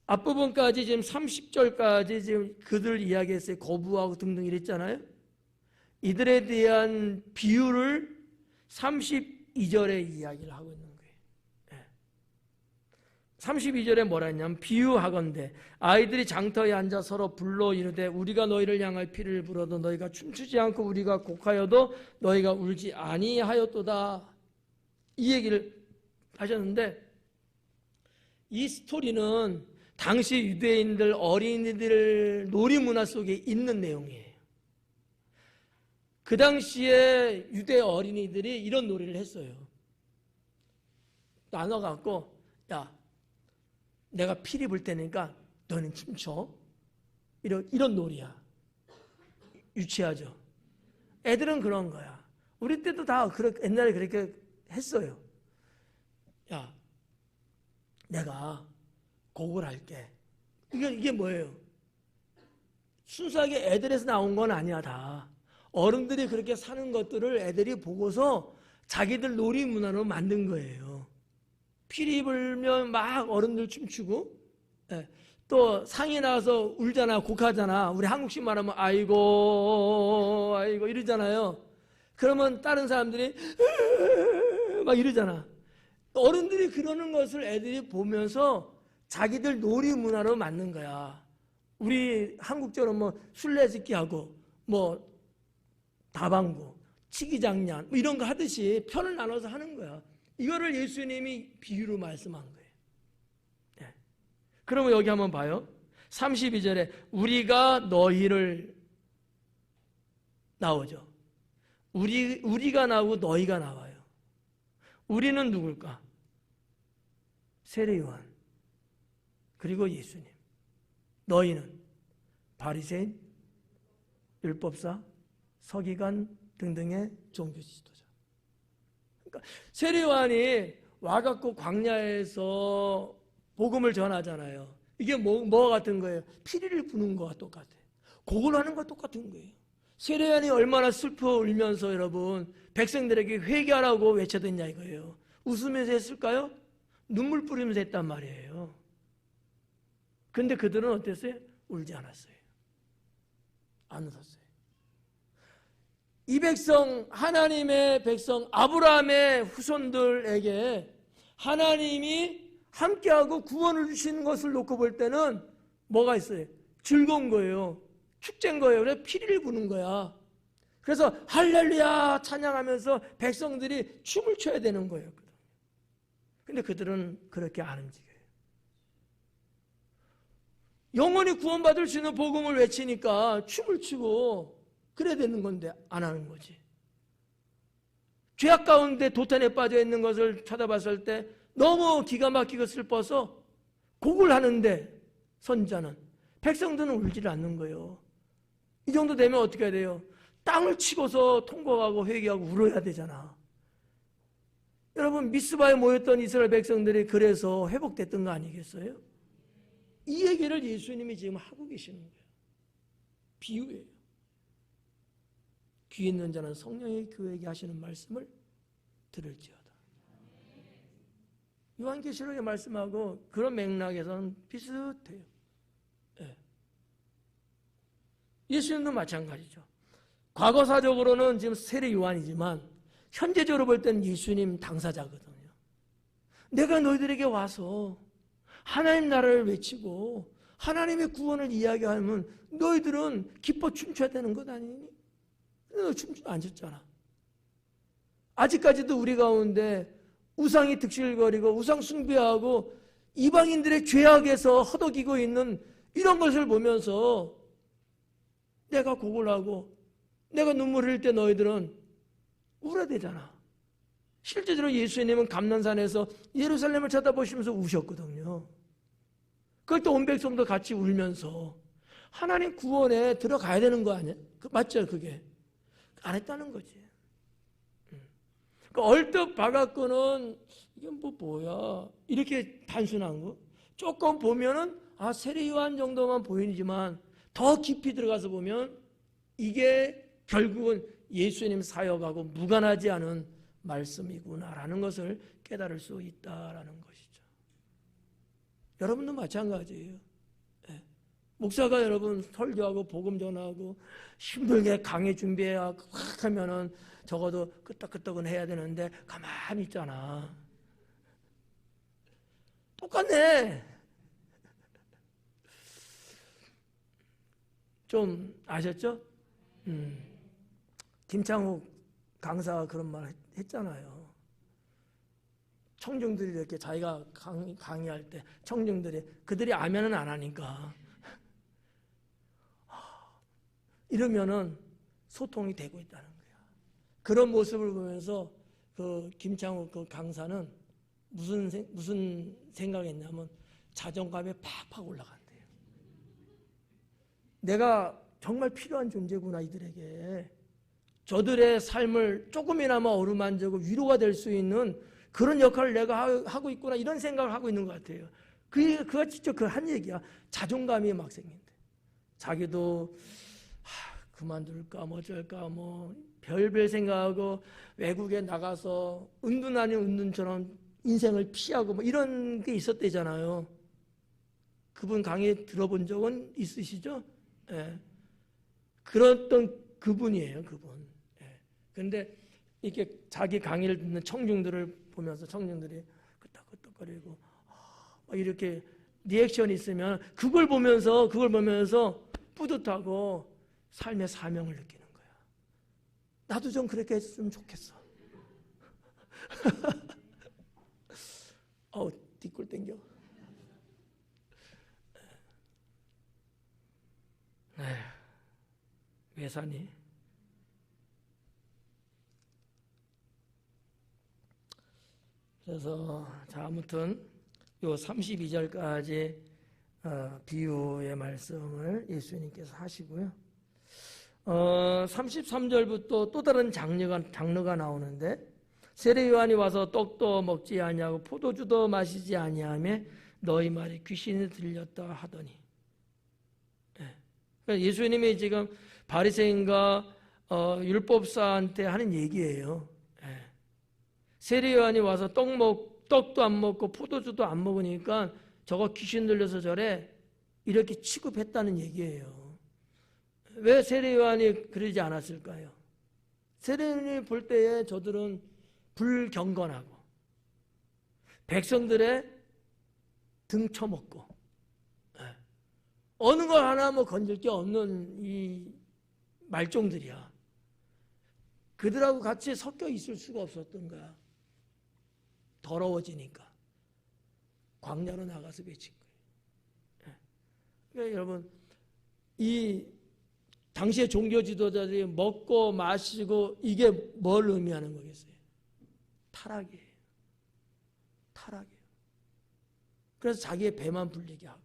앞부분까지 지금 30절까지 지금 그들 이야기했어요. 거부하고 등등 이랬잖아요. 이들에 대한 비유를 32절에 이야기를 하고 있는 거예요. 32절에 뭐라 했냐면 비유하건대 아이들이 장터에 앉아 서로 불러 이르되 우리가 너희를 향하여 피를 불어도 너희가 춤추지 않고 우리가 곡하여도 너희가 울지 아니하였도다. 이 얘기를 하셨는데 이 스토리는 당시 유대인들 어린이들 놀이 문화 속에 있는 내용이에요. 그 당시에 유대 어린이들이 이런 놀이를 했어요. 나눠갖고 야 내가 피리 불 테니까 너는 춤춰. 이런 놀이야. 유치하죠. 애들은 그런 거야. 우리 때도 다 옛날에 그렇게 했어요. 야 내가 곡을 할게. 이게 뭐예요? 순수하게 애들에서 나온 건 아니야. 다 어른들이 그렇게 사는 것들을 애들이 보고서 자기들 놀이 문화로 만든 거예요. 피리 불면 막 어른들 춤추고, 또 상이 나와서 울잖아, 곡하잖아. 우리 한국식 말하면 아이고 아이고 이러잖아요. 그러면 다른 사람들이 막 이러잖아. 어른들이 그러는 것을 애들이 보면서 자기들 놀이 문화로 만든 거야. 우리 한국처럼 뭐 술래잡기 하고 뭐 다방구, 치기장난 뭐 이런 거 하듯이 편을 나눠서 하는 거야. 이거를 예수님이 비유로 말씀한 거예요. 네. 그러면 여기 한번 봐요. 32절에 우리가 너희를 나오죠. 우리가 나오고 너희가 나와요. 우리는 누굴까? 세례 요한 그리고 예수님. 너희는 바리새인, 율법사, 서기관 등등의 종교 지도자. 그러니까 세례요한이 와갖고 광야에서 복음을 전하잖아요. 이게 뭐와 같은 거예요? 피리를 부는 거와 똑같아요. 곡을 하는 거와 똑같은 거예요. 세례요한이 얼마나 슬퍼 울면서 여러분 백성들에게 회개하라고 외쳐댔냐 이거예요. 웃으면서 했을까요? 눈물 뿌리면서 했단 말이에요. 근데 그들은 어땠어요? 울지 않았어요. 안 웃었어요. 이 백성, 하나님의 백성 아브라함의 후손들에게 하나님이 함께하고 구원을 주시는 것을 놓고 볼 때는 뭐가 있어요? 즐거운 거예요. 축제인 거예요. 그래서 피리를 부는 거야. 그래서 할렐루야 찬양하면서 백성들이 춤을 춰야 되는 거예요. 근데 그들은 그렇게 안 움직여요. 영원히 구원받을 수 있는 복음을 외치니까 춤을 추고 그래야 되는 건데 안 하는 거지. 죄악 가운데 도탄에 빠져 있는 것을 쳐다봤을 때 너무 기가 막히고 슬퍼서 곡을 하는데 선지자는 백성들은 울지를 않는 거예요. 이 정도 되면 어떻게 해야 돼요? 땅을 치고서 통곡하고 회개하고 울어야 되잖아. 여러분 미스바에 모였던 이스라엘 백성들이 그래서 회복됐던 거 아니겠어요? 이 얘기를 예수님이 지금 하고 계시는 거예요. 비유예요. 귀 있는 자는 성령의 교회에게 하시는 말씀을 들을지어다. 요한계시록의 말씀하고 그런 맥락에서는 비슷해요. 네. 예수님도 마찬가지죠. 과거사적으로는 지금 세례 요한이지만 현재적으로 볼 때는 예수님 당사자거든요. 내가 너희들에게 와서 하나님 나라를 외치고 하나님의 구원을 이야기하면 너희들은 기뻐 춤춰야 되는 것 아니니? 너 춤추지 않았잖아. 아직까지도 우리 가운데 우상이 득실거리고 우상 숭배하고 이방인들의 죄악에서 허덕이고 있는 이런 것을 보면서 내가 곡을 하고 내가 눈물 흘릴 때 너희들은 울어야 되잖아. 실제로 예수님은 감난산에서 예루살렘을 쳐다보시면서 우셨거든요. 그걸 또 온 백성도 같이 울면서 하나님 구원에 들어가야 되는 거 아니야? 맞죠 그게? 안 했다는 거지. 그러니까 얼뜻 봐갖고는 이게 뭐야 이렇게 단순한 거 조금 보면은 세례 요한 정도만 보이지만 더 깊이 들어가서 보면 이게 결국은 예수님 사역하고 무관하지 않은 말씀이구나라는 것을 깨달을 수 있다라는 것이죠. 여러분도 마찬가지예요. 목사가 여러분 설교하고 복음 전하고 힘들게 강의 준비해야 하면은 적어도 끄떡끄떡은 해야 되는데 가만히 있잖아. 똑같네. 좀 아셨죠? 김창욱 강사가 그런 말 했잖아요. 청중들이 이렇게 자기가 강의할 때 청중들이 그들이 아멘은 안 하니까 이러면은 소통이 되고 있다는 거야. 그런 모습을 보면서 그 김창욱 그 강사는 무슨 생각했냐면 자존감이 팍팍 올라간대요. 내가 정말 필요한 존재구나 이들에게. 저들의 삶을 조금이나마 어루만지고 위로가 될 수 있는 그런 역할을 내가 하고 있구나 이런 생각을 하고 있는 것 같아요. 그가 진짜 그 한 얘기야. 자존감이 막 생긴대. 자기도 그만둘까 뭐 어쩔까 뭐 별별 생각하고 외국에 나가서 은둔 아닌 은둔처럼 인생을 피하고 뭐 이런 게 있었대잖아요. 그분 강의 들어본 적은 있으시죠? 예. 그랬던 그분이에요, 그분. 예. 근데 이렇게 자기 강의를 듣는 청중들을 보면서 청중들이 끄떡끄떡거리고 이렇게 리액션이 있으면 그걸 보면서 뿌듯하고 삶의 사명을 느끼는 거야. 나도 좀 그렇게 했으면 좋겠어. 뒷골 땡겨. 왜 사니? 그래서 아무튼 요 32절까지 비유의 말씀을 예수님께서 하시고요. 33절부터 또 다른 장르가 나오는데 세례 요한이 와서 떡도 먹지 아니하고 포도주도 마시지 아니하며 너희 말이 귀신이 들렸다 하더니. 그러니까 예수님이 지금 바리새인과 율법사한테 하는 얘기예요. 세례 요한이 와서 떡도 안 먹고 포도주도 안 먹으니까 저거 귀신 들려서 저래, 이렇게 취급했다는 얘기예요. 왜 세례 요한이 그러지 않았을까요? 세례 요한이 볼 때에 저들은 불경건하고 백성들의 등 쳐먹고 어느 걸 하나 뭐 건질 게 없는 이 말종들이야. 그들하고 같이 섞여 있을 수가 없었던 거야. 더러워지니까 광야로 나가서 외친 거예요. 그러니까 여러분, 이 당시의 종교 지도자들이 먹고 마시고 이게 뭘 의미하는 거겠어요? 타락이에요. 타락이에요. 그래서 자기의 배만 불리게 하고.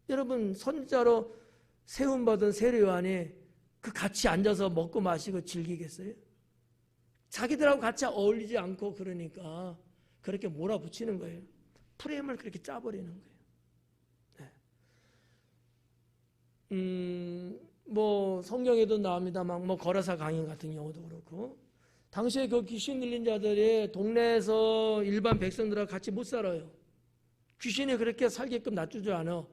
여러분, 선지자로 세움받은 세례 요한이 그 같이 앉아서 먹고 마시고 즐기겠어요? 자기들하고 같이 어울리지 않고 그러니까 그렇게 몰아붙이는 거예요. 프레임을 그렇게 짜버리는 거예요. 뭐 성경에도 나옵니다만 뭐 거라사 강인 같은 경우도 그렇고, 당시에 그 귀신 들린 자들이 동네에서 일반 백성들하고 같이 못 살아요. 귀신이 그렇게 살게끔 놔두지 않아.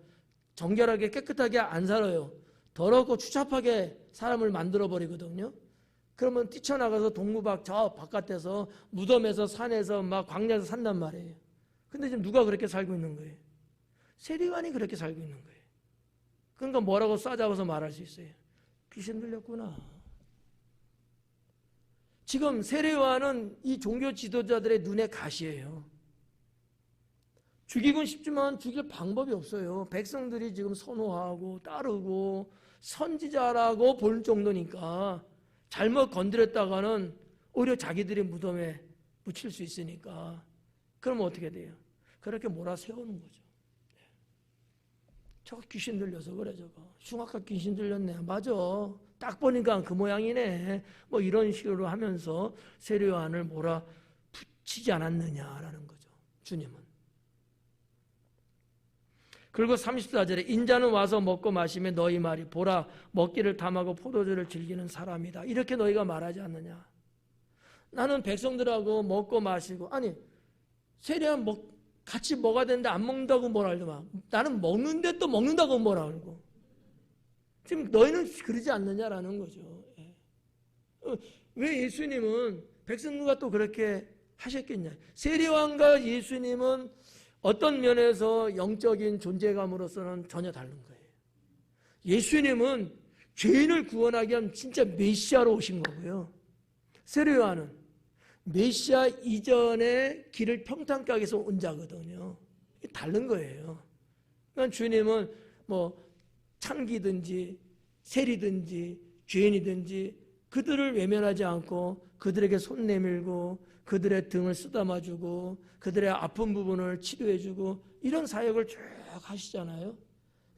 정결하게 깨끗하게 안 살아요. 더럽고 추잡하게 사람을 만들어 버리거든요. 그러면 뛰쳐나가서 동무박 저 바깥에서 무덤에서 산에서 막 광야에서 산단 말이에요. 근데 지금 누가 그렇게 살고 있는 거예요? 세례 요한이 그렇게 살고 있는 거예요. 그러니까 뭐라고 싸잡아서 말할 수 있어요? 귀신 들렸구나. 지금 세례 요한은 이 종교 지도자들의 눈에 가시예요. 죽이곤 싶지만 죽일 방법이 없어요. 백성들이 지금 선호하고 따르고 선지자라고 볼 정도니까 잘못 건드렸다가는 오히려 자기들이 무덤에 묻힐 수 있으니까. 그러면 어떻게 돼요? 그렇게 몰아세우는 거죠. 저거 귀신 들려서 그래. 저거 흉악한 귀신 들렸네. 맞아, 딱 보니까 그 모양이네. 뭐 이런 식으로 하면서 세례 요한을 몰아붙이지 않았느냐라는 거죠, 주님은. 그리고 34절에 인자는 와서 먹고 마시며 너희 말이 보라 먹기를 탐하고 포도주를 즐기는 사람이다, 이렇게 너희가 말하지 않느냐. 나는 백성들하고 먹고 마시고, 아니 세례한 같이 먹어야 되는데 안 먹는다고 뭘 알더만. 나는 먹는데 또 먹는다고 뭘 알고. 지금 너희는 그러지 않느냐라는 거죠. 왜 예수님은 백성들과 또 그렇게 하셨겠냐. 세례요한과 예수님은 어떤 면에서 영적인 존재감으로서는 전혀 다른 거예요. 예수님은 죄인을 구원하기 위한 진짜 메시아로 오신 거고요. 세례 요한은 메시아 이전의 길을 평탄케 하기 위해서 온 자거든요. 다른 거예요. 그러니까 주님은 뭐 창기든지 세리든지 죄인이든지 그들을 외면하지 않고 그들에게 손 내밀고 그들의 등을 쓰다마주고 그들의 아픈 부분을 치료해주고 이런 사역을 쭉 하시잖아요.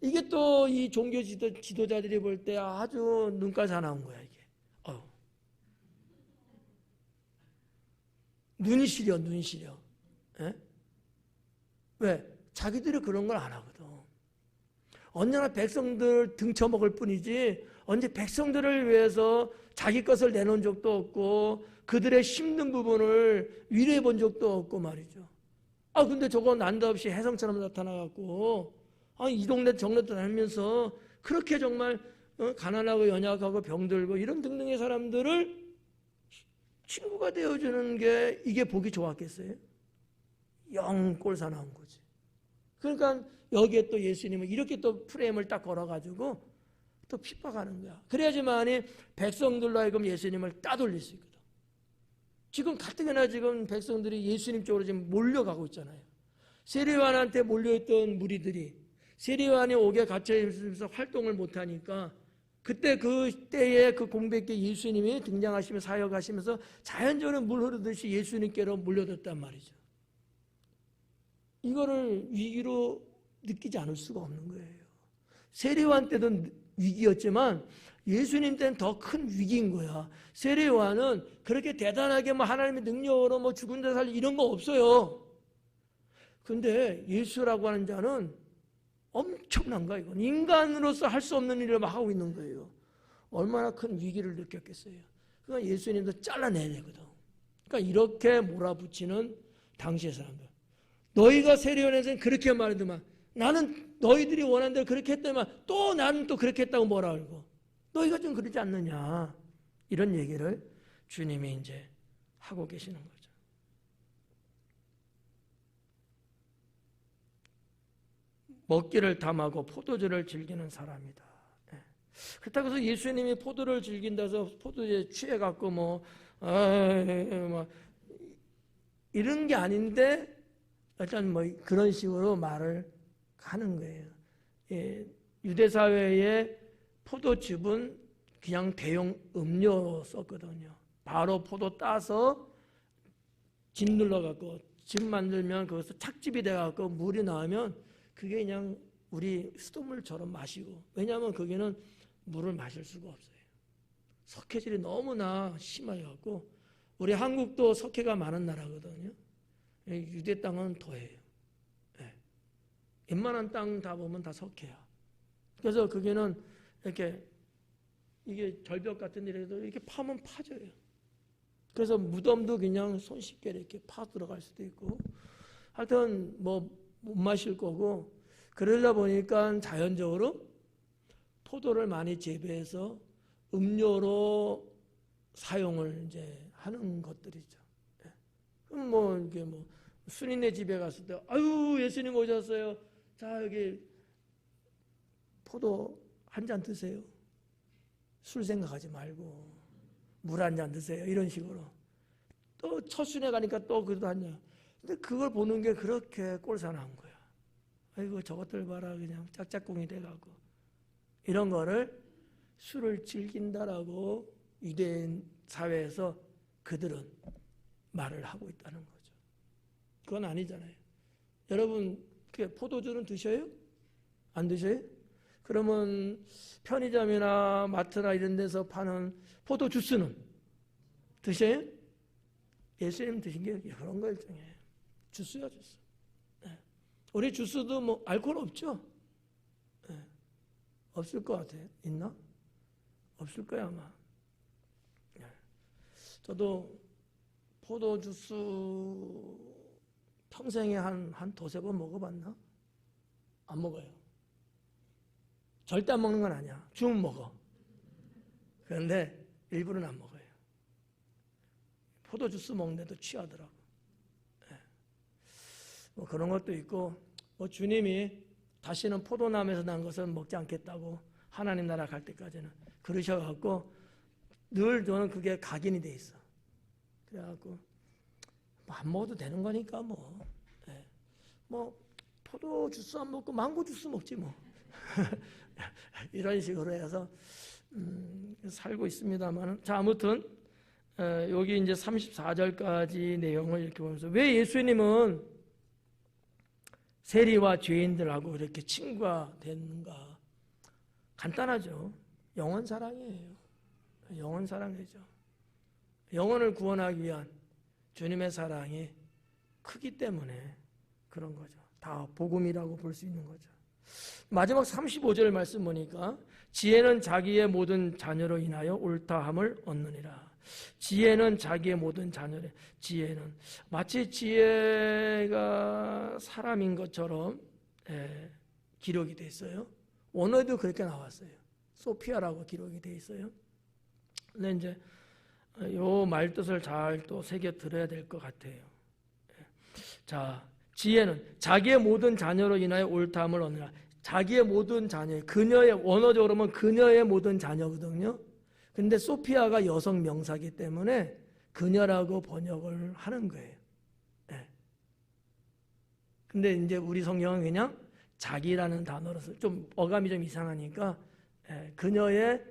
이게 또 이 종교 지도자들이 볼 때 아주 눈깔 사나운 거야, 이게. 눈이 시려, 눈이 시려. 에? 왜? 자기들이 그런 걸 안 하거든. 언제나 백성들 등쳐먹을 뿐이지 언제 백성들을 위해서 자기 것을 내놓은 적도 없고 그들의 힘든 부분을 위로해 본 적도 없고 말이죠. 근데 저거 난데없이 혜성처럼 나타나갖고 이 동네 정례 다니면서 그렇게 정말 가난하고 연약하고 병들고 이런 등등의 사람들을 친구가 되어주는 게 이게 보기 좋았겠어요? 영 꼴사 나온 거지. 그러니까 여기에 또 예수님은 이렇게 또 프레임을 딱 걸어가지고 또 핍박하는 거야. 그래야지만이 백성들로 하여금 예수님을 따돌릴 수 있거든. 지금 가뜩이나 지금 백성들이 예수님 쪽으로 지금 몰려가고 있잖아요. 세례 요한한테 몰려있던 무리들이 세례 요한이 옥에 갇혀 있으면서 활동을 못하니까 그때 그때의 그 공백기에 예수님이 등장하시면서 사역하시면서 자연적으로 물 흐르듯이 예수님께로 몰려들었단 말이죠. 이거를 위기로 느끼지 않을 수가 없는 거예요. 세례 요한 때도 위기였지만 예수님 때는 더 큰 위기인 거야. 세례 요한은 그렇게 대단하게 뭐 하나님의 능력으로 뭐 죽은 자 살리 이런 거 없어요. 근데 예수라고 하는 자는 엄청난 거야. 이건 인간으로서 할 수 없는 일을 막 하고 있는 거예요. 얼마나 큰 위기를 느꼈겠어요. 그러니까 예수님도 잘라내야 되거든. 그러니까 이렇게 몰아붙이는 당시의 사람들. 너희가 세례 요한에서는 그렇게 말하더만 나는 너희들이 원하는 대로 그렇게 했더만 또 나는 또 그렇게 했다고 뭐라 그러고 너희가 좀 그러지 않느냐 이런 얘기를 주님이 이제 하고 계시는 거죠. 먹기를 탐하고 포도주를 즐기는 사람이다. 그렇다고 해서 예수님이 포도를 즐긴다 해서 포도주에 취해갖고 뭐 이런 게 아닌데 일단 뭐 그런 식으로 말을 하는 거예요. 예, 유대 사회의 포도즙은 그냥 대용 음료로 썼거든요. 바로 포도 따서 집 눌러갖고 즙 만들면 거기서 착즙이 돼갖고 물이 나오면 그게 그냥 우리 수돗물처럼 마시고 왜냐하면 거기는 물을 마실 수가 없어요. 석회질이 너무나 심해갖고 우리 한국도 석회가 많은 나라거든요. 유대 땅은 더해요. 네. 웬만한 땅 다 보면 다 석회야. 그래서 거기는 이렇게 이게 절벽 같은 데라도 이렇게 파면 파져요. 그래서 무덤도 그냥 손쉽게 이렇게 파 들어갈 수도 있고 하여튼 뭐 못 마실 거고 그러다 보니까 자연적으로 포도를 많이 재배해서 음료로 사용을 이제 하는 것들이죠. 그럼 뭐 이게 뭐 순인의 집에 갔을 때 아유 예수님 오셨어요. 자 여기 포도 한 잔 드세요. 술 생각하지 말고 물 한 잔 드세요. 이런 식으로 또 첫 순회 가니까 또 그래도 한 잔. 근데 그걸 보는 게 그렇게 꼴사나운 거야. 아이고 저것들 봐라 그냥 짝짝꿍이 돼가고 이런 거를 술을 즐긴다라고 유대인 사회에서 그들은 말을 하고 있다는 거죠. 그건 아니잖아요. 여러분 포도주는 드셔요? 안 드셔요? 그러면 편의점이나 마트나 이런 데서 파는 포도 주스는 드셔요? 예수님 드신 게 그런 거 일종이에요. 주스야 주스. 네. 우리 주스도 뭐 알코올 없죠? 네. 없을 것 같아요. 있나? 없을 거야 아마. 네. 저도 포도 주스 평생에 한 두세 번 먹어봤나? 안 먹어요. 절대 안 먹는 건 아니야. 주면 먹어. 그런데 일부러는 안 먹어요. 포도 주스 먹는데도 취하더라고. 네. 뭐 그런 것도 있고, 뭐 주님이 다시는 포도나무에서 난 것을 먹지 않겠다고 하나님 나라 갈 때까지는 그러셔갖고 늘 저는 그게 각인이 돼 있어. 그래갖고 뭐 안 먹어도 되는 거니까 뭐, 네. 뭐 포도 주스 안 먹고 망고 주스 먹지 뭐. 이런 식으로 해서 살고 있습니다만, 자 아무튼 여기 이제 34절까지 내용을 이렇게 보면서 왜 예수님은 세리와 죄인들하고 이렇게 친구가 됐는가? 간단하죠. 영원 사랑이에요. 영원 사랑이죠. 영혼을 구원하기 위한 주님의 사랑이 크기 때문에 그런 거죠. 다 복음이라고 볼 수 있는 거죠. 마지막 35절 말씀 보니까 지혜는 자기의 모든 자녀로 인하여 옳다함을 얻느니라. 지혜는 자기의 모든 자녀래. 지혜는 마치 지혜가 사람인 것처럼 기록이 돼 있어요. 원어에도 그렇게 나왔어요. 소피아라고 기록이 돼 있어요. 근데 이제 요 말뜻을 잘 또 새겨 들어야 될 것 같아요. 자, 지혜는 자기의 모든 자녀로 인하여 옳다함을 얻느라. 자기의 모든 자녀, 그녀의, 원어적으로 보면 그녀의 모든 자녀거든요. 근데 소피아가 여성 명사기 때문에 그녀라고 번역을 하는 거예요. 네. 근데 이제 우리 성경은 그냥 자기라는 단어로서 좀 어감이 좀 이상하니까 그녀의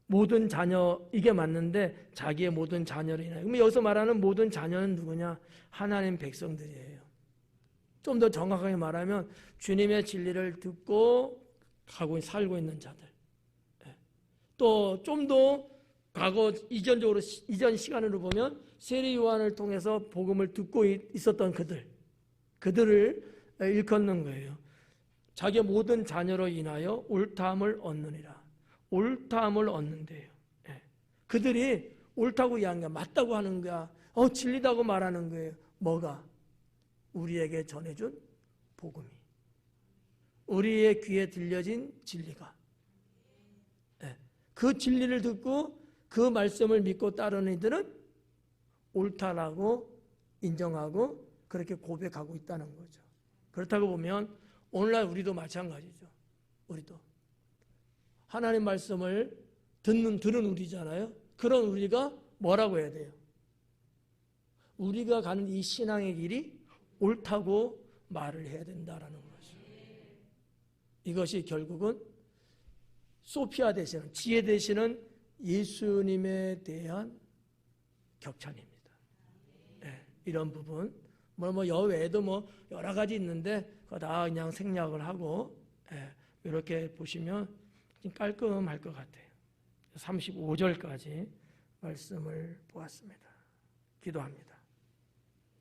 모든 자녀 이게 맞는데 자기의 모든 자녀로 인하여. 그럼 여기서 말하는 모든 자녀는 누구냐? 하나님 백성들이에요. 좀 더 정확하게 말하면 주님의 진리를 듣고 살고 있는 자들. 또 좀 더 과거 이전 시간으로 보면 세례 요한을 통해서 복음을 듣고 있었던 그들을 일컫는 거예요. 자기의 모든 자녀로 인하여 옳다함을 얻느니라. 옳다함을 얻는데요. 그들이 옳다고 이야기한 거야. 맞다고 하는 거야. 진리다고 말하는 거예요. 뭐가? 우리에게 전해준 복음이. 우리의 귀에 들려진 진리가. 그 진리를 듣고 그 말씀을 믿고 따르는 이들은 옳다라고 인정하고 그렇게 고백하고 있다는 거죠. 그렇다고 보면 오늘날 우리도 마찬가지죠. 우리도 하나님 말씀을 들은 우리잖아요. 그런 우리가 뭐라고 해야 돼요? 우리가 가는 이 신앙의 길이 옳다고 말을 해야 된다라는 거죠. 이것이 결국은 소피아 되시는, 지혜 되시는 예수님에 대한 격찬입니다. 이런 부분 여외에도 여러 가지 있는데 그거 다 그냥 생략을 하고 이렇게 보시면 깔끔할 것 같아요. 35절까지 말씀을 보았습니다. 기도합니다.